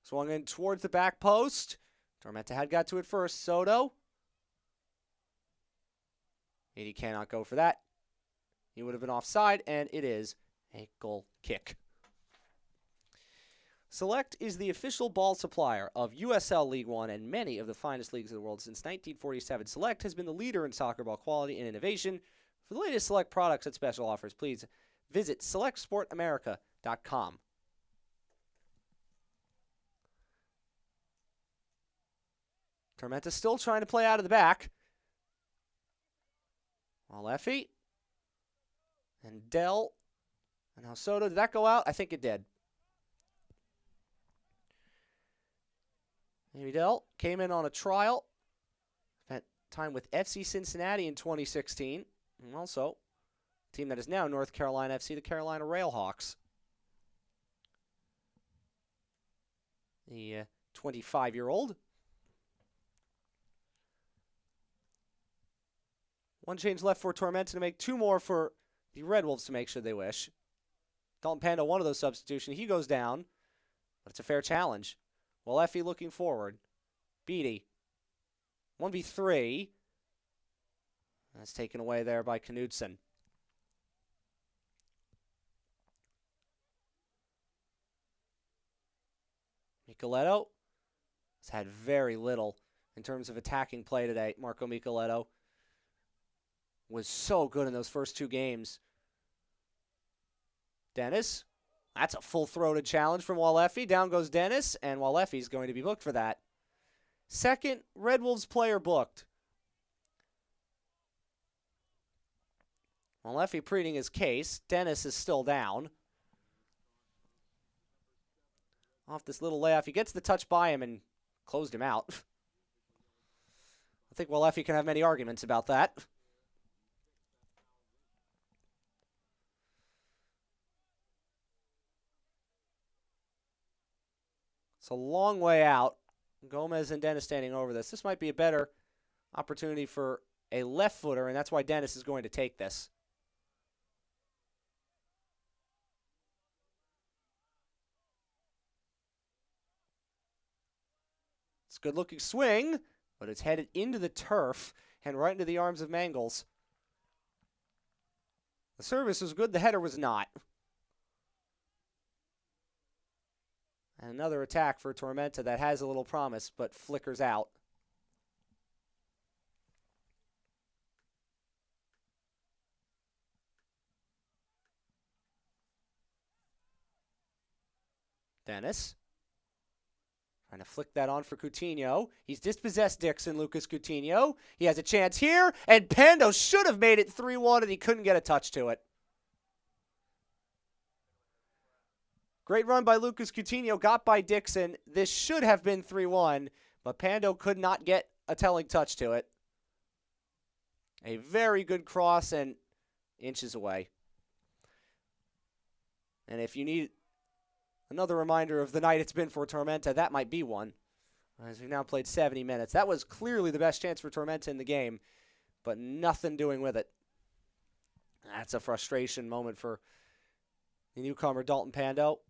Swung in towards the back post. Tormenta had got to it first. Soto. He cannot go for that. He would have been offside, and it is a goal kick. Select is the official ball supplier of USL League One and many of the finest leagues in the world since 1947. Select has been the leader in soccer ball quality and innovation. For the latest Select products and special offers, please visit selectsportamerica.com. Tormenta still trying to play out of the back. Alefi And Dell. And now Soto. Did that go out? I think it did. Maybe Dell came in on a trial. Spent time with FC Cincinnati in 2016. And also, a team that is now North Carolina FC, the Carolina Railhawks. The 25-year-old. One change left for Tormenta to make, two more for the Red Wolves to make should they wish. Dalton Pando, one of those substitutions. He goes down, but it's a fair challenge. Well, Effie looking forward. Beatty. 1v3. That's taken away there by Knudsen. Micheletto has had very little in terms of attacking play today. Marco Micheletto was so good in those first two games. Dennis, that's a full-throated challenge from Walefi. Down goes Dennis, and Walefi's going to be booked for that. Second Red Wolves player booked. Walefi pleading his case. Dennis is still down. Off this little layoff. He gets the touch by him and closed him out. I think Walefi can have many arguments about that. It's a long way out. Gomez and Dennis standing over this. This might be a better opportunity for a left footer, and that's why Dennis is going to take this. It's a good-looking swing, but it's headed into the turf and right into the arms of Mangles. The service was good, the header was not. And another attack for Tormenta that has a little promise, but flickers out. Dennis. Trying to flick that on for Coutinho. He's dispossessed Dixon, Lucas Coutinho. He has a chance here, and Pando should have made it 3-1, and he couldn't get a touch to it. Great run by Lucas Coutinho, got by Dixon. This should have been 3-1, but Pando could not get a telling touch to it. A very good cross and inches away. And if you need another reminder of the night it's been for Tormenta, that might be one, as we've now played 70 minutes. That was clearly the best chance for Tormenta in the game, but nothing doing with it. That's a frustration moment for the newcomer, Dalton Pando.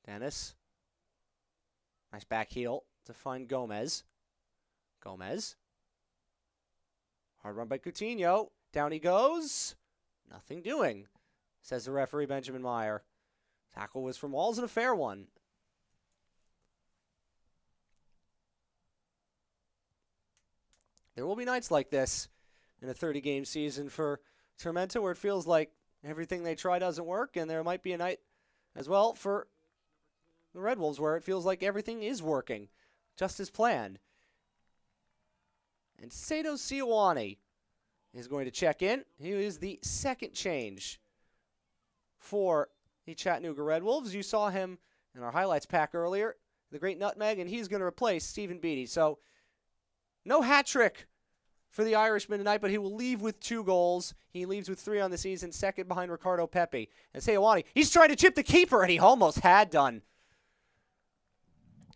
Dennis. Nice back heel to find Gomez. Gomez. Hard run by Coutinho. Down he goes. Nothing doing, says the referee, Benjamin Meyer. Tackle was from Walls and a fair one. There will be nights like this in a 30-game season for Tormenta where it feels like everything they try doesn't work, and there might be a night as well for the Red Wolves where it feels like everything is working just as planned. And Sato Siawani is going to check in. He is the second change for the Chattanooga Red Wolves. You saw him in our highlights pack earlier, the great nutmeg, and he's going to replace Stephen Beatty. So no hat trick for the Irishman tonight, but he will leave with 2 goals. He leaves with 3 on the season, second behind Ricardo Pepi. And Siawani, he's trying to chip the keeper, and he almost had done.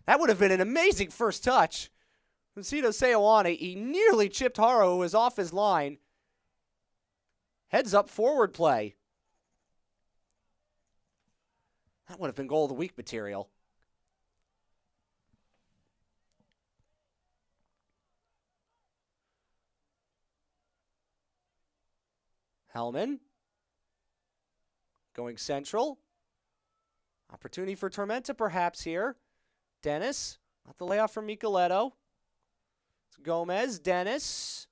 That would have been an amazing first touch from Sito Siawani. He nearly chipped Haro, who was off his line. Heads up forward play. That would have been goal of the week material. Hellman. Going central. Opportunity for Tormenta perhaps here. Dennis. Not the layoff from Micheletto. It's Gomez. Dennis.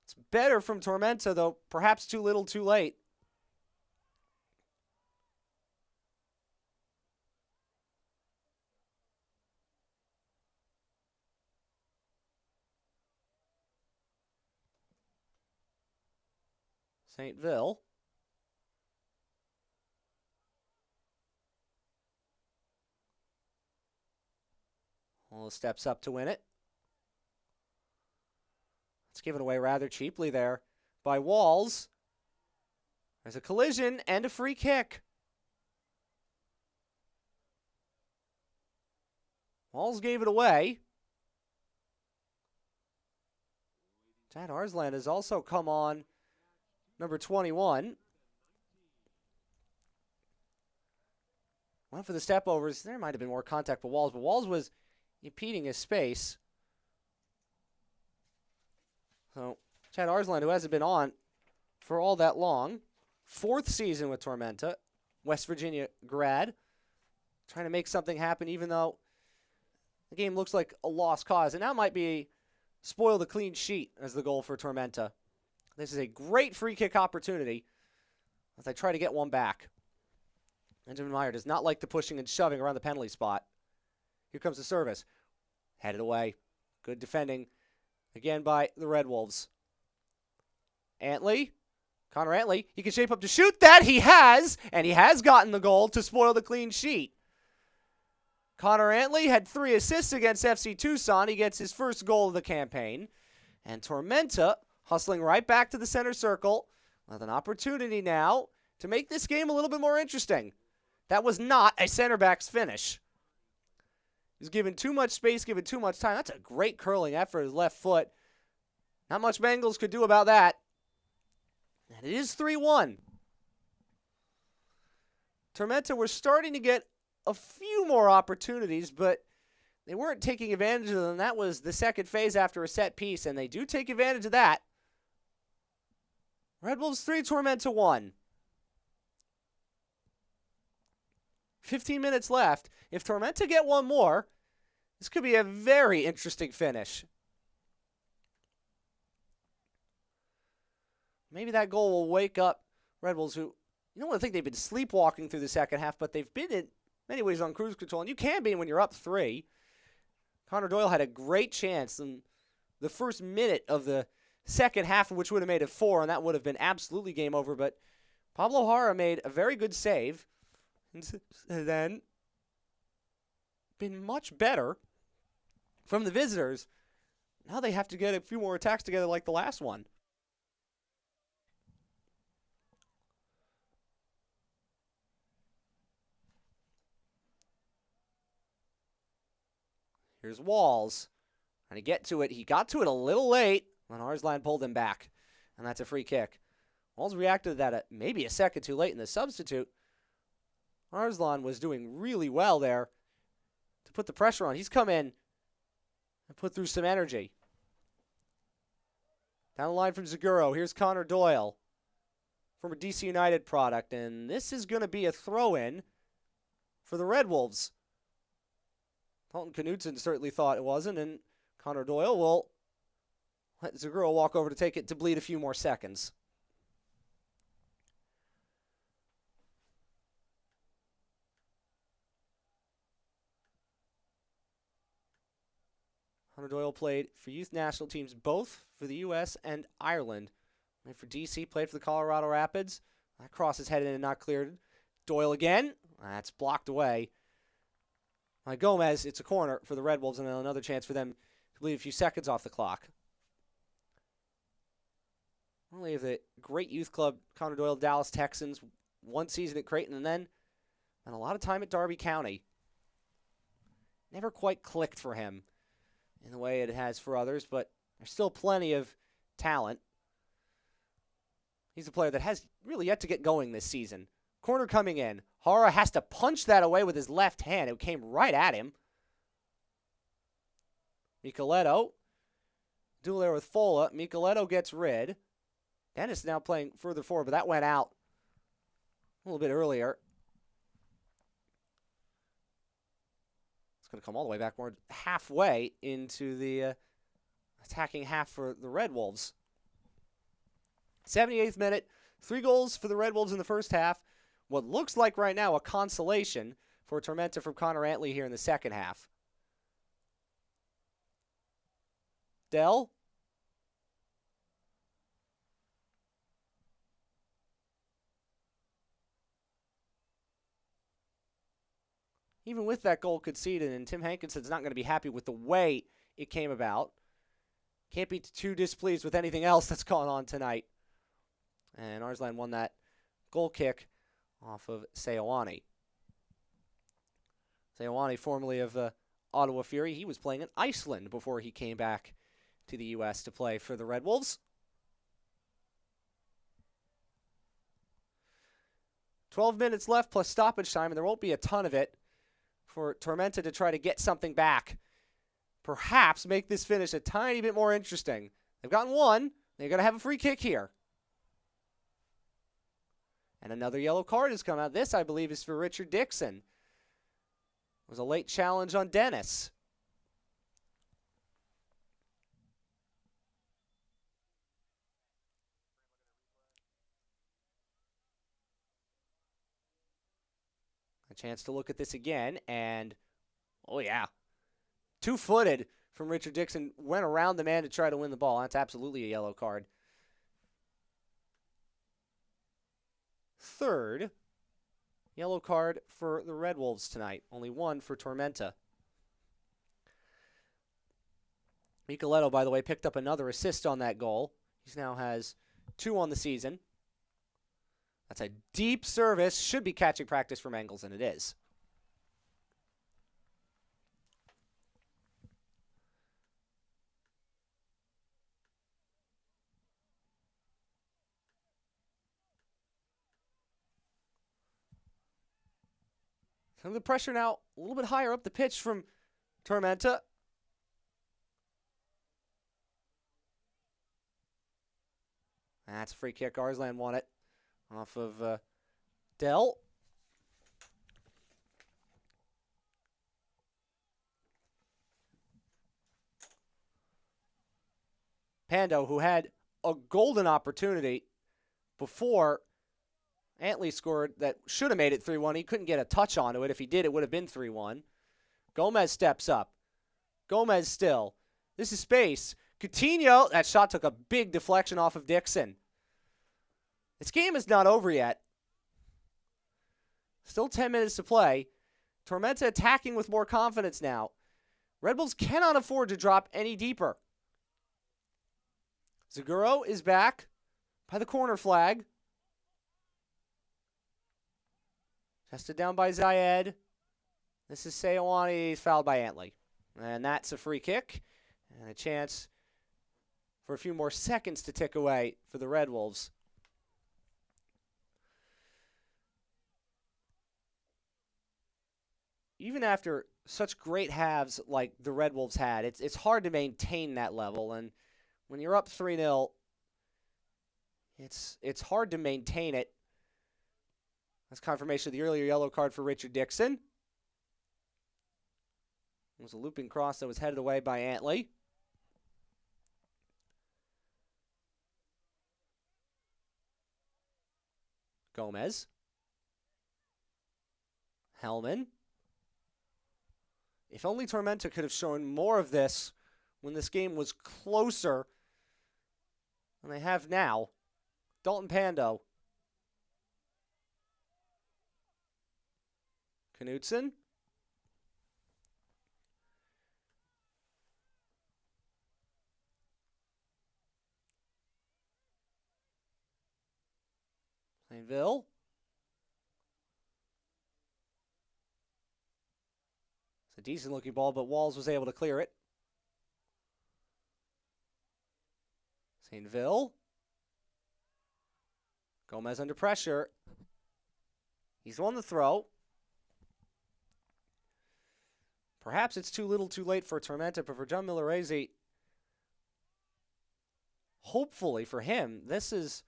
It's better from Tormenta, though perhaps too little too late. St. Ville. Well, steps up to win it. It's given away rather cheaply there by Walls. There's a collision and a free kick. Walls gave it away. Chad Arslan has also come on, number 21. Went for the step overs. There might have been more contact with Walls, but Walls was impeding his space. So Chad Arslan, who hasn't been on for all that long, 4th season with Tormenta, West Virginia grad, trying to make something happen even though the game looks like a lost cause. And now might be spoil the clean sheet as the goal for Tormenta. This is a great free kick opportunity as they try to get one back. Benjamin Meyer does not like the pushing and shoving around the penalty spot. Here comes the service. Headed away. Good defending again by the Red Wolves. Antley. Connor Antley. He can shape up to shoot that. He has. And he has gotten the goal to spoil the clean sheet. Connor Antley had 3 assists against FC Tucson. He gets his first goal of the campaign. And Tormenta hustling right back to the center circle with an opportunity now to make this game a little bit more interesting. That was not a center back's finish. He's given too much space, given too much time. That's a great curling effort, his left foot. Not much Bengals could do about that. And it is 3-1. Tormenta were starting to get a few more opportunities, but they weren't taking advantage of them. That was the second phase after a set piece, and they do take advantage of that. Red Wolves 3, Tormenta 1. 15 minutes left. If Tormenta get one more, this could be a very interesting finish. Maybe that goal will wake up Red Wolves, who, you don't want to think they've been sleepwalking through the second half, but they've been in many ways on cruise control, and you can be when you're up 3. Connor Doyle had a great chance in the first minute of the second half, which would have made it 4, and that would have been absolutely game over, but Pablo Hara made a very good save. And then been much better from the visitors. Now they have to get a few more attacks together like the last one. Here's Walls. Trying to get to it. He got to it a little late when Arslan pulled him back. And that's a free kick. Walls reacted to that maybe a second too late in the substitute. Arslan was doing really well there to put the pressure on. He's come in and put through some energy. Down the line from Zaguro. Here's Connor Doyle, former DC United product. And this is going to be a throw-in for the Red Wolves. Dalton Knudsen certainly thought it wasn't, and Connor Doyle will let Zaguro walk over to take it to bleed a few more seconds. Connor Doyle played for youth national teams, both for the U.S. and Ireland. Played for D.C., played for the Colorado Rapids. That cross is headed in and not cleared. Doyle again. That's blocked away. By Gomez, it's a corner for the Red Wolves, and another chance for them to bleed a few seconds off the clock. Only of the great youth club, Connor Doyle, Dallas Texans, 1 season at Creighton, and then a lot of time at Darby County. Never quite clicked for him in the way it has for others, but there's still plenty of talent. He's a player that has really yet to get going this season. Corner coming in. Hara has to punch that away with his left hand. It came right at him. Micheletto. Duel there with Fola. Micheletto gets rid. Dennis now playing further forward, but that went out a little bit earlier. It's going to come all the way back more halfway into the attacking half for the Red Wolves. 78th minute. 3 goals for the Red Wolves in the first half. What looks like right now a consolation for Tormenta from Connor Antley here in the second half. Dell. even with that goal conceded, and Tim Hankinson's not going to be happy with the way it came about. Can't be too displeased with anything else that's gone on tonight. And Arslan won that goal kick off of Seoane. Seoane, formerly of Ottawa Fury, he was playing in Iceland before he came back to the U.S. to play for the Red Wolves. 12 minutes left plus stoppage time, and there won't be a ton of it for Tormenta to try to get something back. Perhaps make this finish a tiny bit more interesting. They've gotten one. They're going to have a free kick here. And another yellow card has come out. This, I believe, is for Richard Dixon. It was a late challenge on Dennis. A chance to look at this again, and, oh yeah, two-footed from Richard Dixon. Went around the man to try to win the ball. That's absolutely a yellow card. Third yellow card for the Red Wolves tonight. Only one for Tormenta. Micheletto, by the way, picked up another assist on that goal. He now has 2 on the season. That's a deep service. Should be catching practice from Engels, and it is. So the pressure now a little bit higher up the pitch from Tormenta. That's a free kick. Arslan won it off of Dell. Pando, who had a golden opportunity before Antley scored that should have made it 3-1. He couldn't get a touch onto it. If he did, it would have been 3-1. Gomez steps up. Gomez still. This is space. Coutinho, that shot took a big deflection off of Dixon. This game is not over yet. Still 10 minutes to play. Tormenta attacking with more confidence now. Red Bulls cannot afford to drop any deeper. Zaguro is back by the corner flag. Tested down by Zayed. This is Seoane. He's fouled by Antley. And that's a free kick. And a chance for a few more seconds to tick away for the Red Wolves. Even after such great halves like the Red Wolves had, it's hard to maintain that level. And when you're up 3-0, it's hard to maintain it. That's confirmation of the earlier yellow card for Richard Dixon. It was a looping cross that was headed away by Antley. Gomez. Hellman. If only Tormenta could have shown more of this when this game was closer than they have now. Dalton Pando. Knutson. Plainville. It's a decent looking ball, but Walls was able to clear it. Saintville. Gomez under pressure. He's won the throw. Perhaps it's too little too late for Tormenta, but for John Millerese, hopefully for him, this is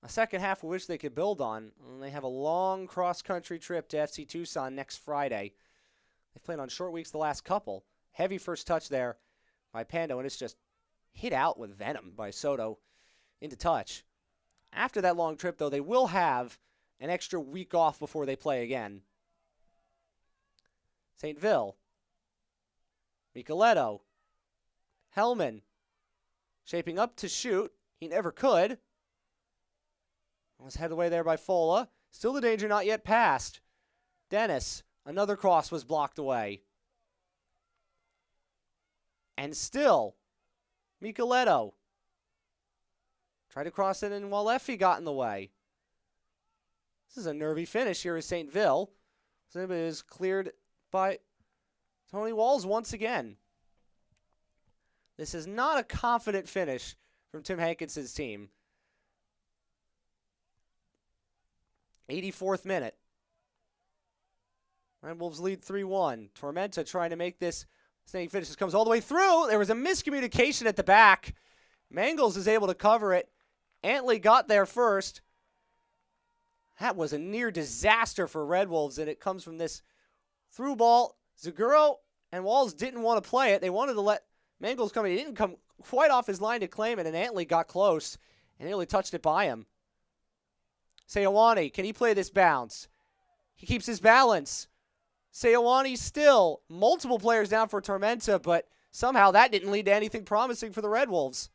a second half we wish they could build on. And they have a long cross-country trip to FC Tucson next Friday. They've played on short weeks the last couple. Heavy first touch there by Pando, and it's just hit out with venom by Soto into touch. After that long trip, though, they will have an extra week off before they play again. Saintville. Micheletto. Hellman. Shaping up to shoot. He never could. Was headed away there by Fola. Still the danger not yet passed. Dennis Another cross was blocked away. And still, Micheletto tried to cross it, and Walefi got in the way. This is a nervy finish here at St. Ville. It is cleared by Tony Walls once again. This is not a confident finish from Tim Hankinson's team. 84th minute. Red Wolves lead 3-1. Tormenta trying to make this snake finish. This comes all the way through. There was a miscommunication at the back. Mangles is able to cover it. Antley got there first. That was a near disaster for Red Wolves, and it comes from this through ball. Zaguro and Walls didn't want to play it. They wanted to let Mangles come in. He didn't come quite off his line to claim it, and Antley got close and nearly touched it by him. Seoane, can he play this bounce? He keeps his balance. Seoane still. Multiple players down for Tormenta, but somehow that didn't lead to anything promising for the Red Wolves.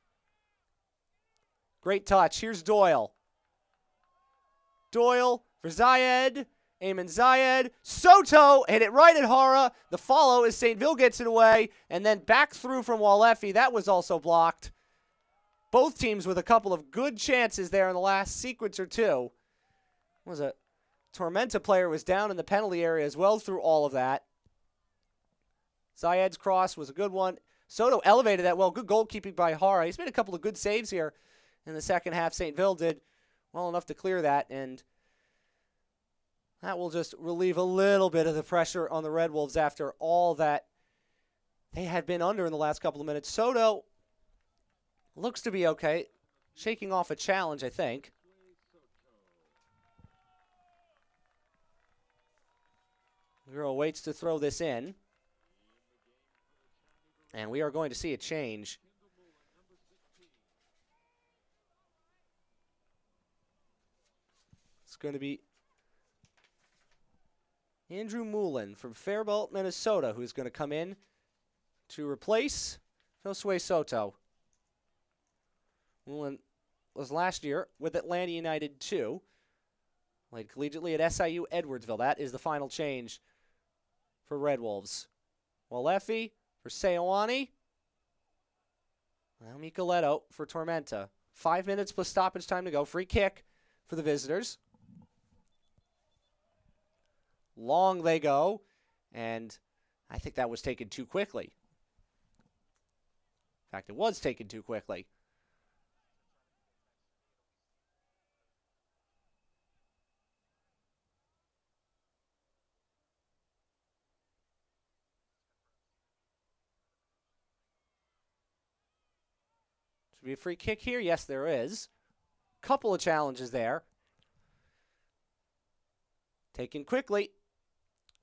Great touch. Here's Doyle. Doyle for Zayed. Ayman Zayed. Soto hit it right at Hara. The follow as St. Ville gets it away. And then back through from Walefi. That was also blocked. Both teams with a couple of good chances there in the last sequence or two. Was a Tormenta player was down in the penalty area as well through all of that. Zayed's cross was a good one. Soto elevated that well. Good goalkeeping by Hara. He's made a couple of good saves here in the second half. St. Ville did well enough to clear that, and that will just relieve a little bit of the pressure on the Red Wolves after all that they had been under in the last couple of minutes. Soto looks to be okay. Shaking off a challenge, I think. Girl waits to throw this in. And we are going to see a change. It's going to be Andrew Moulin from Faribault, Minnesota, who's going to come in to replace Josue Soto. Moulin was last year with Atlanta United 2. Played collegiately at SIU Edwardsville. That is the final change for Red Wolves. Walefi for Seoane. Now Micheletto for Tormenta. 5 minutes plus stoppage time to go. Free kick for the visitors. Long they go, and I think that was taken too quickly. In fact, it was taken too quickly. Should be a free kick here? Yes, there is. Couple of challenges there. Taken quickly.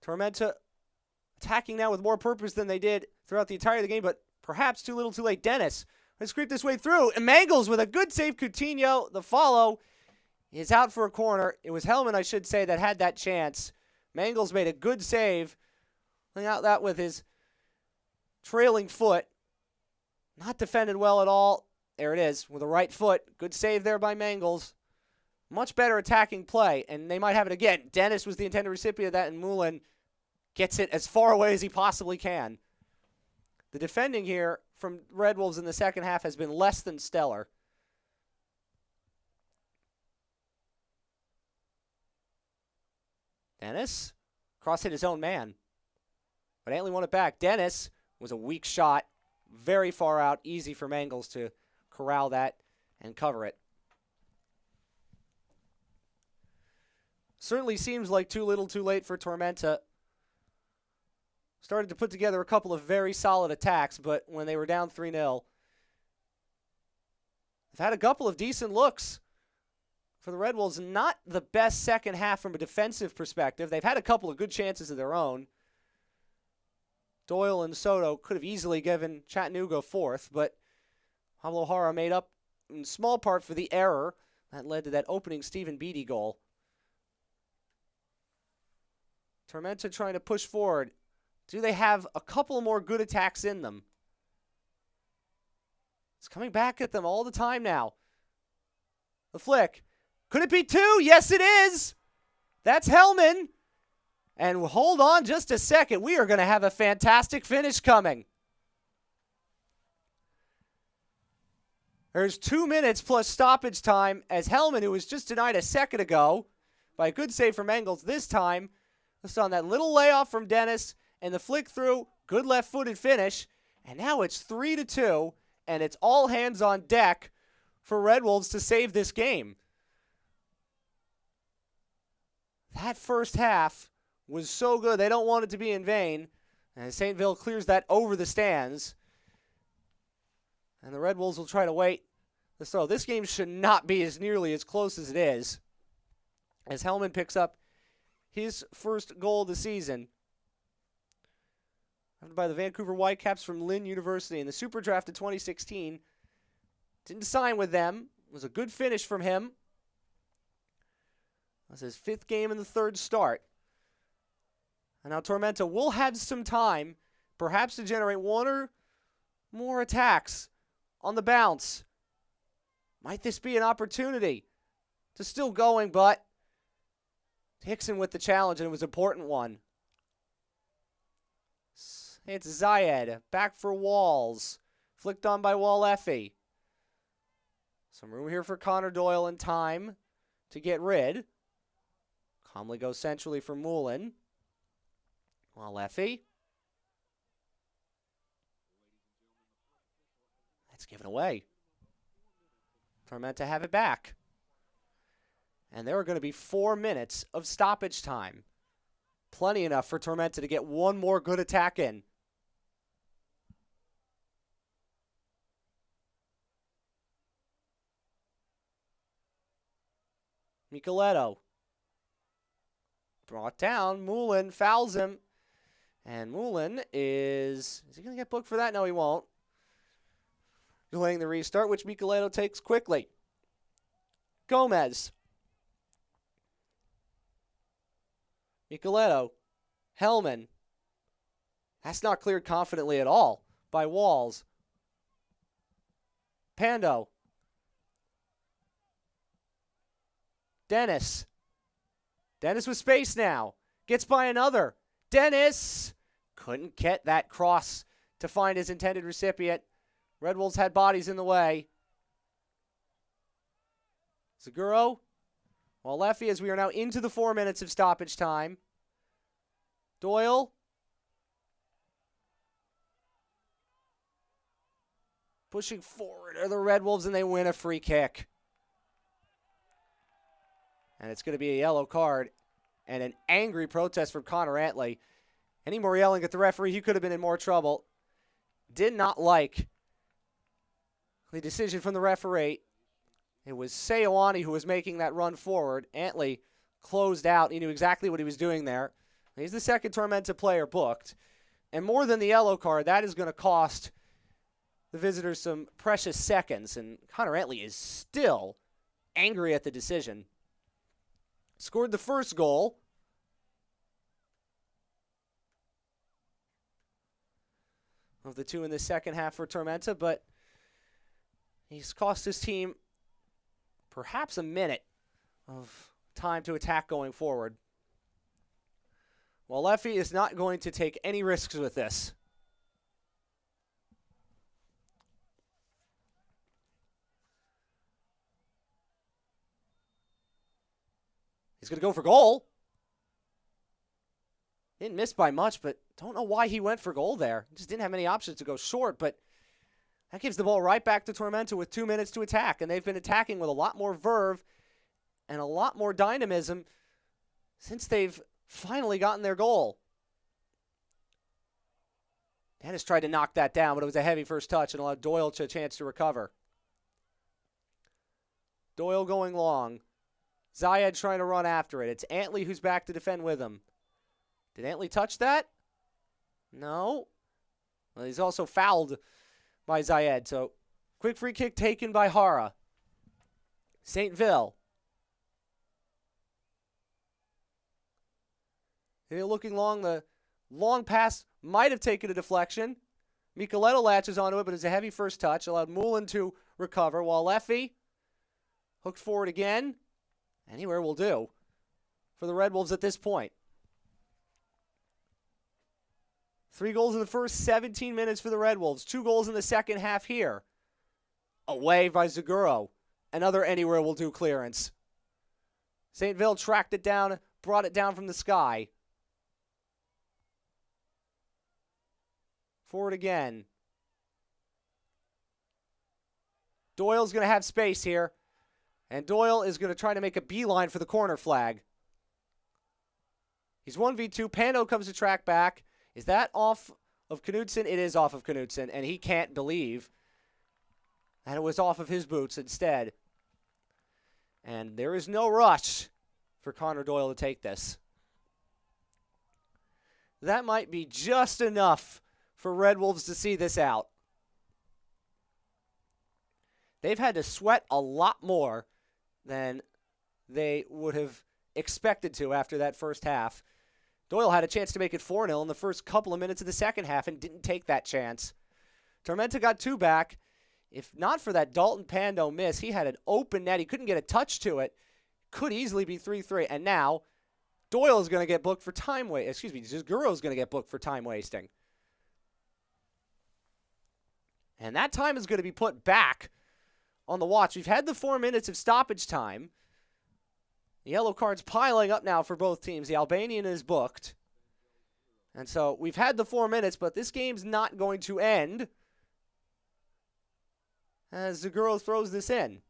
Tormenta attacking now with more purpose than they did throughout the entirety of the game, but perhaps too little too late. Dennis has creeped this way through, and Mangles with a good save. Coutinho, the follow, is out for a corner. It was Hellman, I should say, that had that chance. Mangles made a good save, laying out that with his trailing foot. Not defended well at all. There it is, with a right foot. Good save there by Mangles. Much better attacking play, and they might have it again. Dennis was the intended recipient of that, and Moulin gets it as far away as he possibly can. The defending here from Red Wolves in the second half has been less than stellar. Dennis, cross hit his own man, but Antley won it back. Dennis was a weak shot, very far out, easy for Mangles to corral that and cover it. Certainly seems like too little too late for Tormenta. Started to put together a couple of very solid attacks, but when they were down 3-0, they've had a couple of decent looks for the Red Wolves. Not the best second half from a defensive perspective. They've had a couple of good chances of their own. Doyle and Soto could have easily given Chattanooga fourth, but Pablo Hara made up in small part for the error that led to that opening Stephen Beattie goal. Tormenta trying to push forward. Do they have a couple more good attacks in them? It's coming back at them all the time now. The flick. Could it be two? Yes, it is. That's Hellman. And hold on just a second. We are going to have a fantastic finish coming. There's 2 minutes plus stoppage time as Hellman, who was just denied a second ago by a good save from Engels this time, just on that little layoff from Dennis and the flick through, good left-footed finish. And now it's 3-2, and it's all hands on deck for Red Wolves to save this game. That first half was so good, they don't want it to be in vain. And Saintville clears that over the stands. And the Red Wolves will try to wait. So this game should not be as nearly as close as it is, as Hellman picks up his first goal of the season. By the Vancouver Whitecaps from Lynn University in the Super Draft of 2016. Didn't sign with them. It was a good finish from him. That's his 5th game in the 3rd start. And now Tormenta will have some time, perhaps to generate 1 or more attacks on the bounce. Might this be an opportunity to still going, but Hickson with the challenge, and it was an important one. It's Zayed, back for Walls. Flicked on by Wall-Effie. Some room here for Connor Doyle and time to get rid. Calmly goes centrally for Moulin. Wall-Effie. That's given away. Tormenta have it back. And there are going to be 4 minutes of stoppage time. Plenty enough for Tormenta to get 1 more good attack in. Micheletto. Brought down. Moulin fouls him. And Moulin is he going to get booked for that? No, he won't. Delaying the restart, which Micheletto takes quickly. Gomez. Micheletto. Hellman. That's not cleared confidently at all by Walls. Pando. Dennis. Dennis with space now. Gets by another. Dennis couldn't get that cross to find his intended recipient. Red Wolves had bodies in the way. Seguro. Wall-Effie, as we are now into the 4 minutes of stoppage time. Doyle. Pushing forward are the Red Wolves, and they win a free kick. And it's going to be a yellow card and an angry protest from Connor Antley. Any more yelling at the referee, he could have been in more trouble. Did not like the decision from the referee. It was Seoane who was making that run forward. Antley closed out. He knew exactly what he was doing there. He's the second Tormenta player booked. And more than the yellow card, that is going to cost the visitors some precious seconds. And Connor Antley is still angry at the decision. Scored the first goal. Of the 2 in the second half for Tormenta, but he's cost his team perhaps a minute of time to attack going forward. Wall-Effie is not going to take any risks with this. He's going to go for goal. Didn't miss by much, but don't know why he went for goal there. Just didn't have many options to go short, but that gives the ball right back to Tormenta with 2 minutes to attack, and they've been attacking with a lot more verve and a lot more dynamism since they've finally gotten their goal. Dennis tried to knock that down, but it was a heavy first touch and allowed Doyle a chance to recover. Doyle going long. Zayed trying to run after it. It's Antley who's back to defend with him. Did Antley touch that? No. Well, he's also fouled by Zayed. So, quick free kick taken by Hara. Saintville. Looking long. The long pass might have taken a deflection. Micheletto latches onto it, but it's a heavy first touch. Allowed Moulin to recover. Wall-Effie hooked forward again. Anywhere will do for the Red Wolves at this point. 3 goals in the first 17 minutes for the Red Wolves. 2 goals in the second half here. Away by Zaguro. Another anywhere will do clearance. St. Ville tracked it down, brought it down from the sky. Forward again. Doyle's going to have space here. And Doyle is going to try to make a beeline for the corner flag. He's 1v2. Pando comes to track back. Is that off of Knudsen? It is off of Knudsen, and he can't believe that it was off of his boots instead. And there is no rush for Connor Doyle to take this. That might be just enough for Red Wolves to see this out. They've had to sweat a lot more than they would have expected to after that first half. Doyle had a chance to make it 4-0 in the first couple of minutes of the second half and didn't take that chance. Tormenta got 2 back. If not for that Dalton Pando miss, he had an open net. He couldn't get a touch to it. Could easily be 3-3. And now Doyle is going to get booked for time wasting. Zaguro is going to get booked for time wasting. And that time is going to be put back on the watch. We've had the 4 minutes of stoppage time. The yellow cards piling up now for both teams. The Albanian is booked. And so we've had the 4 minutes, but this game's not going to end as Zaguro throws this in.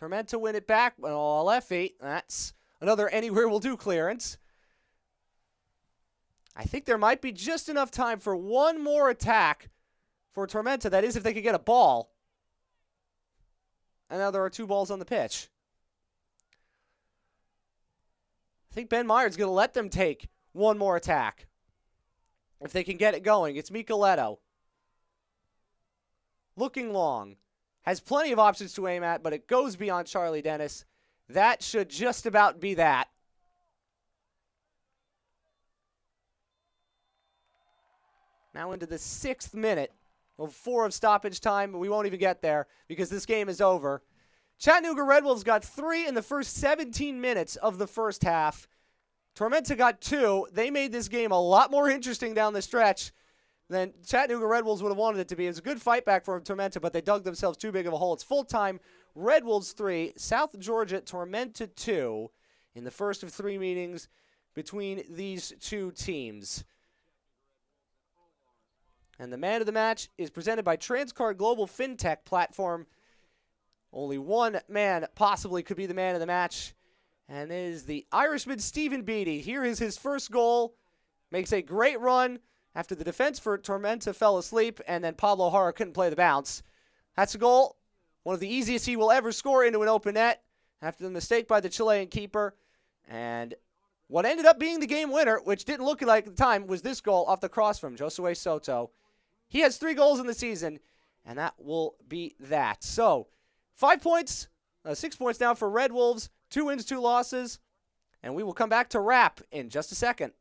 Tormenta win it back. Oh, left feet. That's another anywhere will do clearance. I think there might be just enough time for one more attack for Tormenta. That is if they could get a ball. And now there are 2 balls on the pitch. I think Ben Meyer's going to let them take one more attack. If they can get it going. It's Micheletto. Looking long. Has plenty of options to aim at, but it goes beyond Charlie Dennis. That should just about be that. Now into the 6th minute of 4 of stoppage time, but we won't even get there because this game is over. Chattanooga Red Wolves got 3 in the first 17 minutes of the first half. Tormenta got 2. They made this game a lot more interesting down the stretch than Chattanooga Red Wolves would have wanted it to be. It was a good fight back for Tormenta, but they dug themselves too big of a hole. It's full-time Red Wolves 3, South Georgia Tormenta 2 in the first of 3 meetings between these 2 teams. And the man of the match is presented by Transcard Global FinTech platform. Only one man possibly could be the man of the match, and it is the Irishman Stephen Beattie. Here is his first goal. Makes a great run after the defense for Tormenta fell asleep, and then Pablo Hara couldn't play the bounce. That's a goal. One of the easiest he will ever score into an open net after the mistake by the Chilean keeper. And what ended up being the game winner, which didn't look like at the time, was this goal off the cross from Josue Soto. He has 3 goals in the season, and that will be that. So, 6 points now for Red Wolves, 2 wins, 2 losses, and we will come back to wrap in just a second.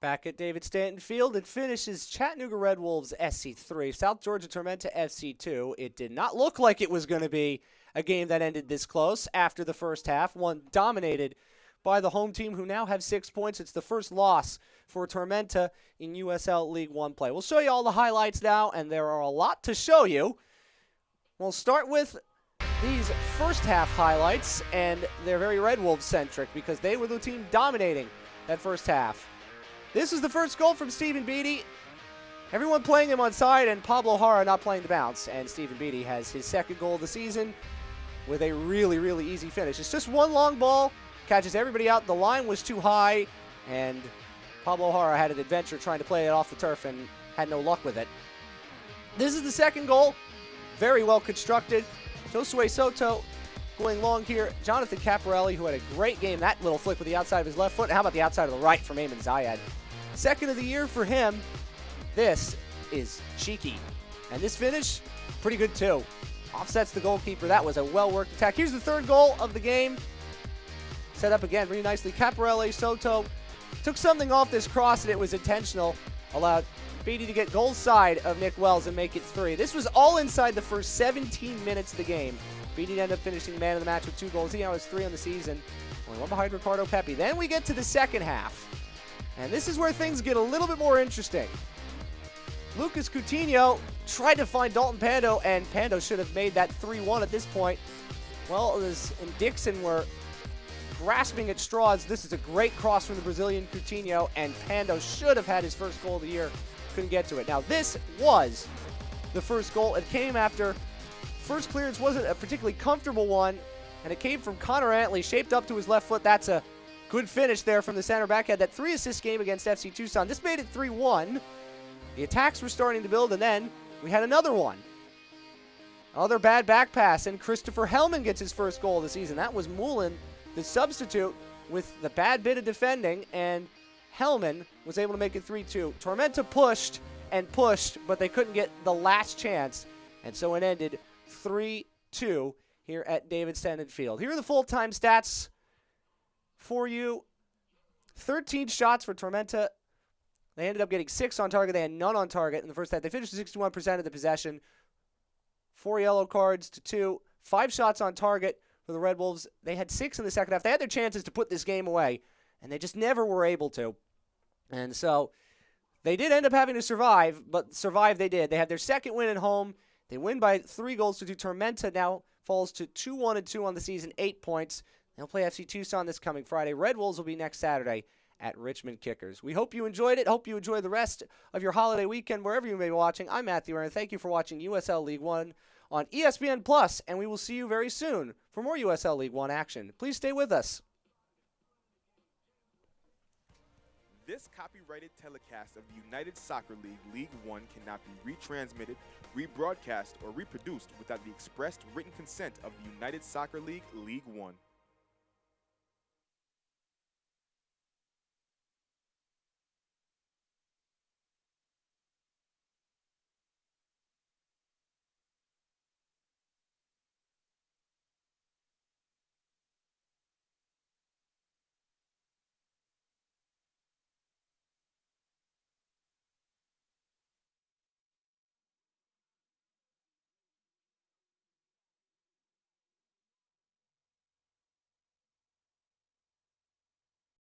Back at David Stanton Field, it finishes Chattanooga Red Wolves SC3, South Georgia Tormenta FC2. It did not look like it was going to be a game that ended this close after the first half. One dominated by the home team, who now have 6 points. It's the first loss for Tormenta in USL League One play. We'll show you all the highlights now, and there are a lot to show you. We'll start with these first half highlights, and they're very Red Wolves centric because they were the team dominating that first half. This is the first goal from Stephen Beattie. Everyone playing him on side, and Pablo Jara not playing the bounce. And Stephen Beattie has his second goal of the season with a really, really easy finish. It's just one long ball, catches everybody out. The line was too high, and Pablo Jara had an adventure trying to play it off the turf and had no luck with it. This is the second goal. Very well constructed. Josue Soto going long here. Jonathan Caparelli, who had a great game. That little flick with the outside of his left foot. And how about the outside of the right from Ayman Zayed? Second of the year for him. This is cheeky. And this finish, pretty good too. Offsets the goalkeeper. That was a well-worked attack. Here's the third goal of the game. Set up again really nicely. Caparelli, Soto took something off this cross, and it was intentional. Allowed Beattie to get goal side of Nick Wells and make it 3. This was all inside the first 17 minutes of the game. Beattie ended up finishing man of the match with 2 goals. He now has 3 on the season. Only one behind Ricardo Pepi. Then we get to the second half. And this is where things get a little bit more interesting. Lucas Coutinho tried to find Dalton Pando, and Pando should have made that 3-1 at this point. Well, and Dixon were grasping at straws. This is a great cross from the Brazilian Coutinho, and Pando should have had his first goal of the year. Couldn't get to it. Now, this was the first goal. It came after first clearance wasn't a particularly comfortable one, and it came from Connor Antley, shaped up to his left foot. That's a good finish there from the center back. Had that 3-assist game against FC Tucson. This made it 3-1. The attacks were starting to build, and then we had another one. Another bad back pass, and Christopher Hellman gets his first goal of the season. That was Moulin, the substitute, with the bad bit of defending, and Hellman was able to make it 3-2. Tormenta pushed and pushed, but they couldn't get the last chance, and so it ended 3-2 here at David Stanton Field. Here are the full-time stats for you. 13 shots for Tormenta. They ended up getting 6 on target. They had none on target in the first half. They finished with 61% of the possession. 4 yellow cards to 2. 5 shots on target for the Red Wolves. They had 6 in the second half. They had their chances to put this game away, and they just never were able to. And so they did end up having to survive, but survive they did. They had their second win at home. They win by 3 goals to 2. Tormenta now falls to 2-1-2 on the season, 8 points. They'll play FC Tucson this coming Friday. Red Wolves will be next Saturday at Richmond Kickers. We hope you enjoyed it. Hope you enjoy the rest of your holiday weekend wherever you may be watching. I'm Matthew Aaron. Thank you for watching USL League One on ESPN Plus, and we will see you very soon for more USL League One action. Please stay with us. This copyrighted telecast of the United Soccer League League One cannot be retransmitted, rebroadcast, or reproduced without the expressed written consent of the United Soccer League League One.